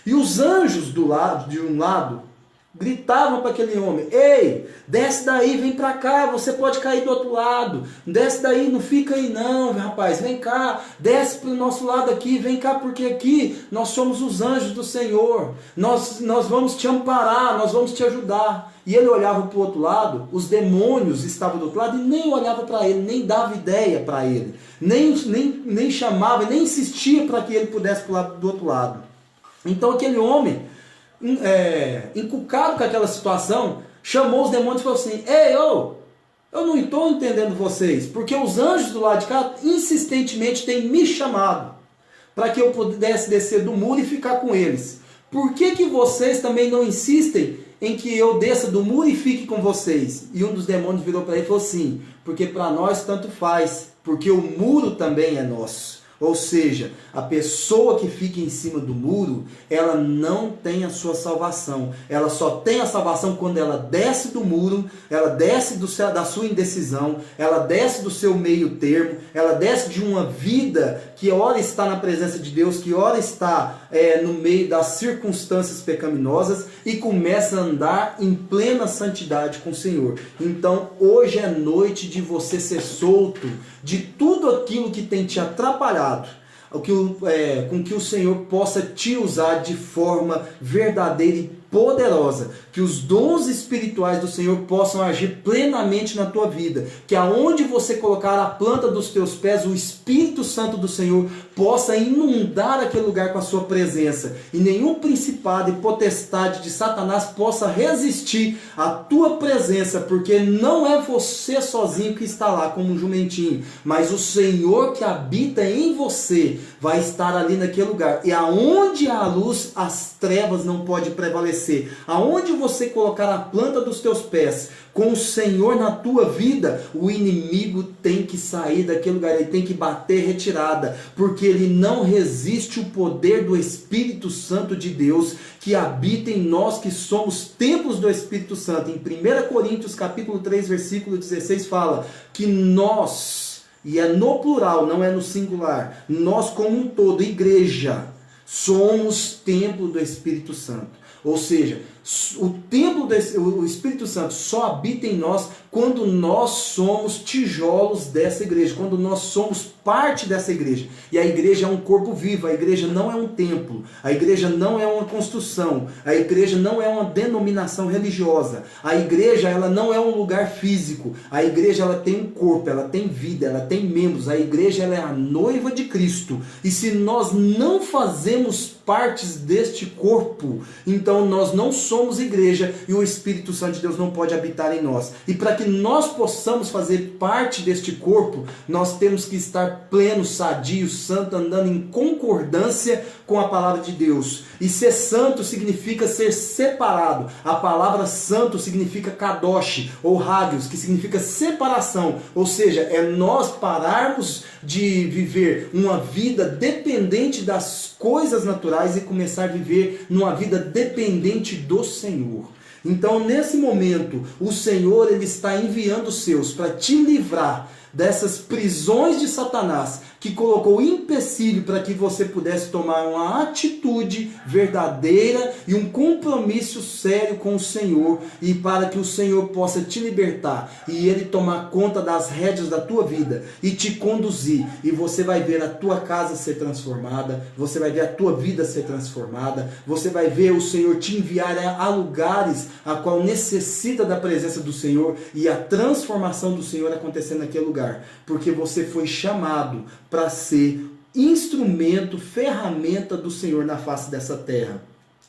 E os anjos de um lado gritavam para aquele homem: ei, desce daí, vem para cá, você pode cair do outro lado. Desce daí, não fica aí não, rapaz, vem cá, desce para o nosso lado aqui, vem cá, porque aqui nós somos os anjos do Senhor. Nós vamos te amparar, nós vamos te ajudar. E ele olhava para o outro lado, os demônios estavam do outro lado e nem olhava para ele, nem dava ideia para ele, nem chamava, nem insistia para que ele pudesse pular do outro lado. Então aquele homem, encucado com aquela situação, chamou os demônios e falou assim: ei, eu não estou entendendo vocês, porque os anjos do lado de cá insistentemente têm me chamado para que eu pudesse descer do muro e ficar com eles. Por que vocês também não insistem em que eu desça do muro e fique com vocês? E um dos demônios virou para ele e falou assim: porque para nós tanto faz, porque o muro também é nosso. Ou seja, a pessoa que fica em cima do muro, ela não tem a sua salvação. Ela só tem a salvação quando ela desce do muro, ela desce da sua indecisão, ela desce do seu meio termo, ela desce de uma vida que ora está na presença de Deus, que ora está no meio das circunstâncias pecaminosas e começa a andar em plena santidade com o Senhor. Então hoje é noite de você ser solto de tudo aquilo que tem te atrapalhado, com que o Senhor possa te usar de forma verdadeira e poderosa, que os dons espirituais do Senhor possam agir plenamente na tua vida, que aonde você colocar a planta dos teus pés, o Espírito Santo do Senhor possa inundar aquele lugar com a sua presença, e nenhum principado e potestade de Satanás possa resistir à tua presença, porque não é você sozinho que está lá como um jumentinho, mas o Senhor que habita em você vai estar ali naquele lugar, e aonde há luz, as trevas não podem prevalecer. Aonde você colocar a planta dos teus pés com o Senhor na tua vida, o inimigo tem que sair daquele lugar, ele tem que bater retirada, porque ele não resiste o poder do Espírito Santo de Deus que habita em nós, que somos templos do Espírito Santo. Em 1 Coríntios capítulo 3, versículo 16 fala que nós, e é no plural, não é no singular, nós como um todo, igreja, somos templo do Espírito Santo. Ou seja, o Espírito Santo só habita em nós quando nós somos tijolos dessa igreja, quando nós somos parte dessa igreja. E a igreja é um corpo vivo, a igreja não é um templo, a igreja não é uma construção, a igreja não é uma denominação religiosa, a igreja ela não é um lugar físico, a igreja ela tem um corpo, ela tem vida, ela tem membros, a igreja ela é a noiva de Cristo. E se nós não fazemos partes deste corpo, então nós não somos igreja e o Espírito Santo de Deus não pode habitar em nós. E para que nós possamos fazer parte deste corpo, nós temos que estar pleno, sadio, santo, andando em concordância com a palavra de Deus. E ser santo significa ser separado. A palavra santo significa kadosh ou hagios, que significa separação. Ou seja, é nós pararmos de viver uma vida dependente das coisas naturais e começar a viver numa vida dependente do Senhor. Então, nesse momento, o Senhor ele está enviando os seus para te livrar dessas prisões de Satanás, que colocou empecilho para que você pudesse tomar uma atitude verdadeira e um compromisso sério com o Senhor, e para que o Senhor possa te libertar e Ele tomar conta das rédeas da tua vida e te conduzir, e você vai ver a tua casa ser transformada, você vai ver a tua vida ser transformada, você vai ver o Senhor te enviar a lugares a qual necessita da presença do Senhor e a transformação do Senhor acontecendo naquele lugar, porque você foi chamado para ser instrumento, ferramenta do Senhor na face dessa terra.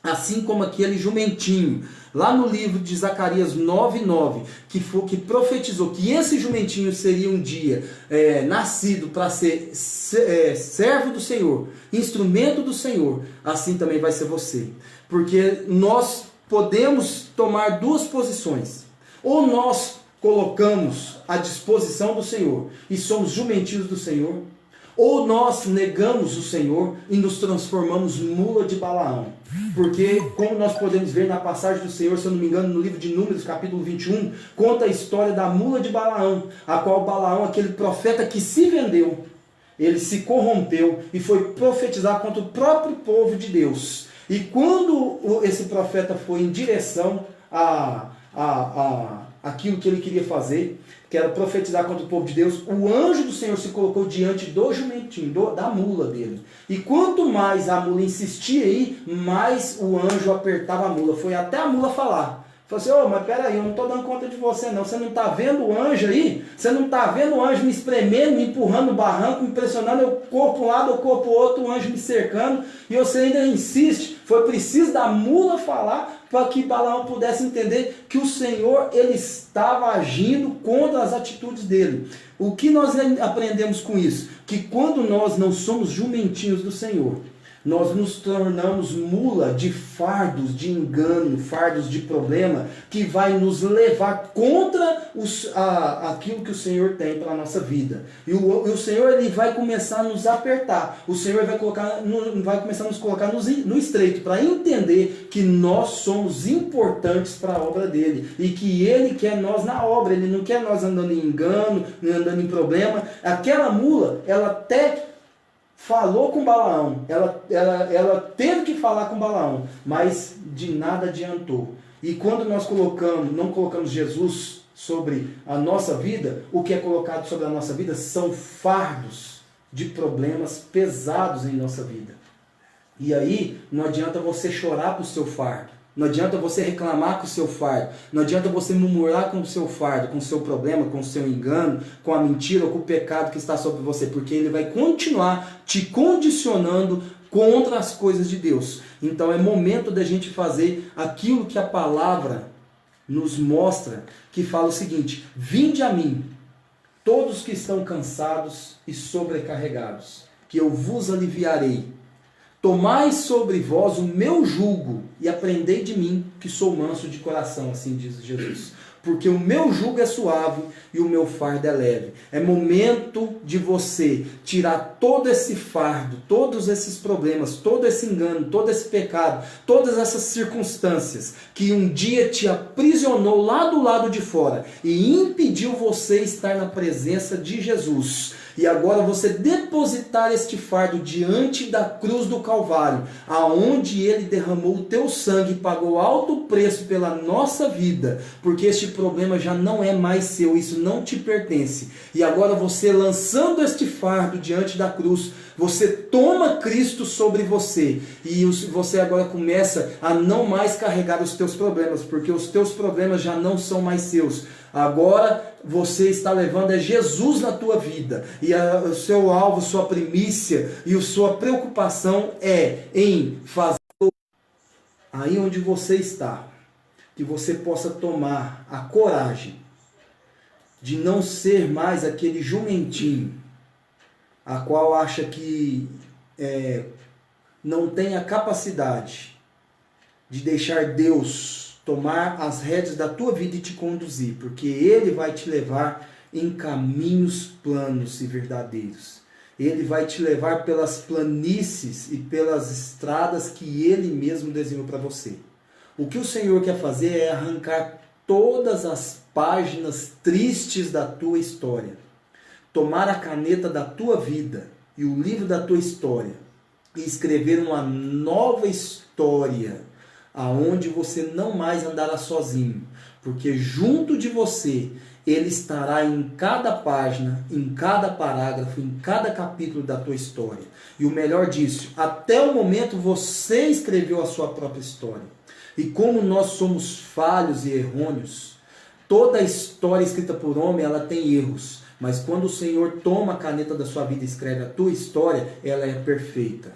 Assim como aquele jumentinho, lá no livro de Zacarias 9:9, que profetizou que esse jumentinho seria um dia nascido para ser servo do Senhor, instrumento do Senhor, assim também vai ser você. Porque nós podemos tomar duas posições. Ou nós colocamos à disposição do Senhor e somos jumentinhos do Senhor, ou nós negamos o Senhor e nos transformamos mula de Balaão. Porque, como nós podemos ver na passagem do Senhor, se eu não me engano, no livro de Números, capítulo 21, conta a história da mula de Balaão, a qual Balaão, aquele profeta que se vendeu, ele se corrompeu e foi profetizar contra o próprio povo de Deus. E quando esse profeta foi em direção aquilo que ele queria fazer, que era profetizar contra o povo de Deus, o anjo do Senhor se colocou diante do jumentinho, da mula dele. E quanto mais a mula insistia aí, mais o anjo apertava a mula. Foi até a mula falar. Falou assim, mas peraí, eu não estou dando conta de você não. Você não está vendo o anjo aí? Você não está vendo o anjo me espremendo, me empurrando no barranco, me pressionando, eu corpo um lado, eu corpo o outro, o anjo me cercando, e você ainda insiste. Foi preciso da mula falar para que Balaão pudesse entender que o Senhor, ele estava agindo contra as atitudes dele. O que nós aprendemos com isso? Que quando nós não somos jumentinhos do Senhor, nós nos tornamos mula de fardos de engano, fardos de problema, que vai nos levar contra aquilo que o Senhor tem para a nossa vida. E o Senhor, ele vai começar a nos apertar. O Senhor vai começar a nos colocar no estreito, para entender que nós somos importantes para a obra dele. E que ele quer nós na obra, ele não quer nós andando em engano, andando em problema. Aquela mula, ela até falou com Balaão, ela teve que falar com Balaão, mas de nada adiantou. E quando nós não colocamos Jesus sobre a nossa vida, o que é colocado sobre a nossa vida são fardos de problemas pesados em nossa vida. E aí não adianta você chorar com o seu fardo. Não adianta você reclamar com o seu fardo. Não adianta você murmurar com o seu fardo, com o seu problema, com o seu engano, com a mentira ou com o pecado que está sobre você. Porque ele vai continuar te condicionando contra as coisas de Deus. Então é momento da gente fazer aquilo que a palavra nos mostra, que fala o seguinte: vinde a mim, todos que estão cansados e sobrecarregados, que eu vos aliviarei. Tomai sobre vós o meu jugo e aprendei de mim, que sou manso de coração, assim diz Jesus. Porque o meu jugo é suave e o meu fardo é leve. É momento de você tirar todo esse fardo, todos esses problemas, todo esse engano, todo esse pecado, todas essas circunstâncias que um dia te aprisionou lá do lado de fora e impediu você estar na presença de Jesus. E agora você depositar este fardo diante da cruz do Calvário, aonde ele derramou o teu sangue e pagou alto preço pela nossa vida, porque este problema já não é mais seu, isso não te pertence. E agora você, lançando este fardo diante da cruz, você toma Cristo sobre você, e você agora começa a não mais carregar os teus problemas, porque os teus problemas já não são mais seus. Agora você está levando Jesus na tua vida, e o seu alvo, sua primícia e a sua preocupação é em fazer aí onde você está, que você possa tomar a coragem de não ser mais aquele jumentinho a qual acha que não tem a capacidade de deixar Deus tomar as rédeas da tua vida e te conduzir, porque Ele vai te levar em caminhos planos e verdadeiros. Ele vai te levar pelas planícies e pelas estradas que Ele mesmo desenhou para você. O que o Senhor quer fazer é arrancar todas as páginas tristes da tua história. tomar a caneta da tua vida e o livro da tua história e escrever uma nova história, aonde você não mais andará sozinho, porque junto de você Ele estará em cada página, em cada parágrafo, em cada capítulo da tua história. E o melhor disso, até o momento você escreveu a sua própria história. E como nós somos falhos e errôneos, toda a história escrita por homem, ela tem erros. Mas quando o Senhor toma a caneta da sua vida e escreve a tua história, ela é perfeita.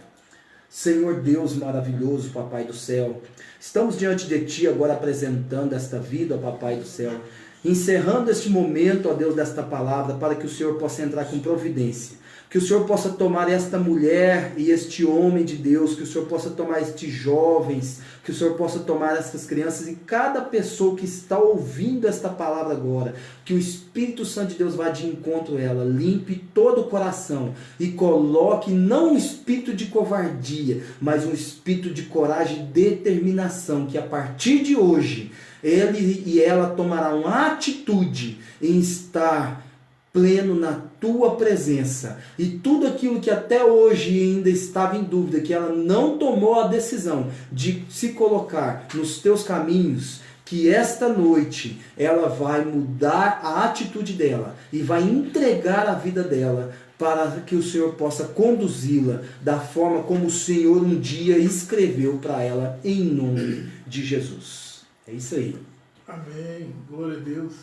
Senhor Deus maravilhoso, Papai do céu, estamos diante de Ti agora apresentando esta vida, Papai do céu, encerrando este momento, ó Deus, desta palavra, para que o Senhor possa entrar com providência, que o Senhor possa tomar esta mulher e este homem de Deus, que o Senhor possa tomar estes jovens, que o Senhor possa tomar estas crianças e cada pessoa que está ouvindo esta palavra agora, que o Espírito Santo de Deus vá de encontro a ela, limpe todo o coração e coloque não um espírito de covardia, mas um espírito de coragem e determinação, que a partir de hoje ele e ela tomarão atitude em estar pleno na tua presença, e tudo aquilo que até hoje ainda estava em dúvida, que ela não tomou a decisão de se colocar nos teus caminhos, que esta noite ela vai mudar a atitude dela e vai entregar a vida dela para que o Senhor possa conduzi-la da forma como o Senhor um dia escreveu para ela, em nome de Jesus. É isso aí. Amém. Glória a Deus.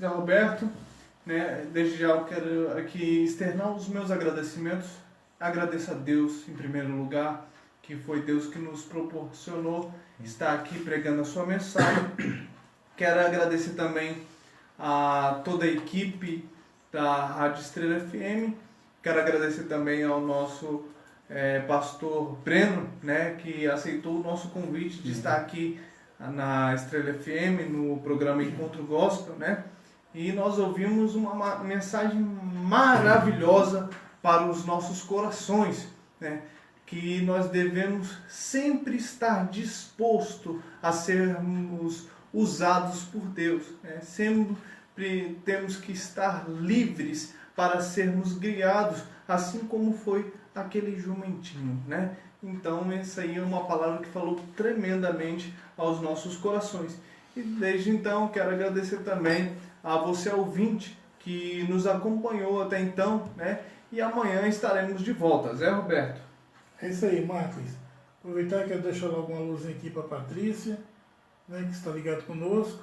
Zé Roberto, né, desde já eu quero aqui externar os meus agradecimentos. Agradeço a Deus em primeiro lugar, que foi Deus que nos proporcionou estar aqui pregando a sua mensagem. Quero agradecer também a toda a equipe da Rádio Estrela FM. Quero agradecer também ao nosso pastor Breno, né, que aceitou o nosso convite de estar aqui na Estrela FM, no programa Encontro Gospel, né? E nós ouvimos uma mensagem maravilhosa para os nossos corações, né? Que nós devemos sempre estar disposto a sermos usados por Deus, né? Sempre temos que estar livres para sermos guiados, assim como foi aquele jumentinho, né? Então essa aí é uma palavra que falou tremendamente aos nossos corações. E desde então quero agradecer também a você ouvinte que nos acompanhou até então, né? E amanhã estaremos de volta. Zé Roberto. É isso aí, Marcos. Aproveitar que eu deixo logo uma luzinha aqui para a Patrícia, né, que está ligado conosco.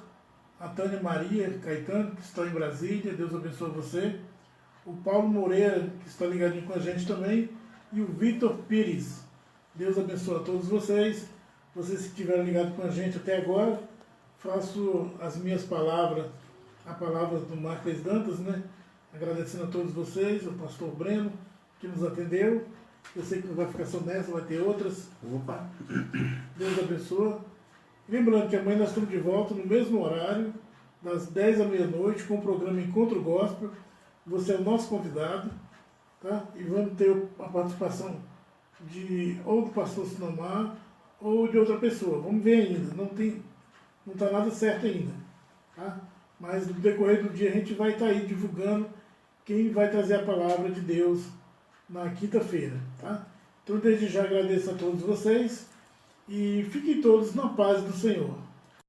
A Tânia Maria Caetano, que está em Brasília. Deus abençoe você. O Paulo Moreira, que está ligadinho com a gente também. E o Vitor Pires. Deus abençoe a todos vocês. Vocês que estiveram ligados com a gente até agora, faço as minhas palavras, a palavra do Marcos Dantas, né? Agradecendo a todos vocês, o pastor Breno, que nos atendeu. Eu sei que não vai ficar só nessa, vai ter outras. Opa! Deus abençoe. Lembrando que amanhã nós estamos de volta no mesmo horário, das 10 à meia-noite, com o programa Encontro Gospel. Você é o nosso convidado, tá? E vamos ter a participação ou do pastor Sinomar ou de outra pessoa. Vamos ver ainda, não está nada certo ainda, tá? Mas no decorrer do dia a gente vai estar aí divulgando quem vai trazer a palavra de Deus na quinta-feira, tá? Então desde já agradeço a todos vocês e fiquem todos na paz do Senhor.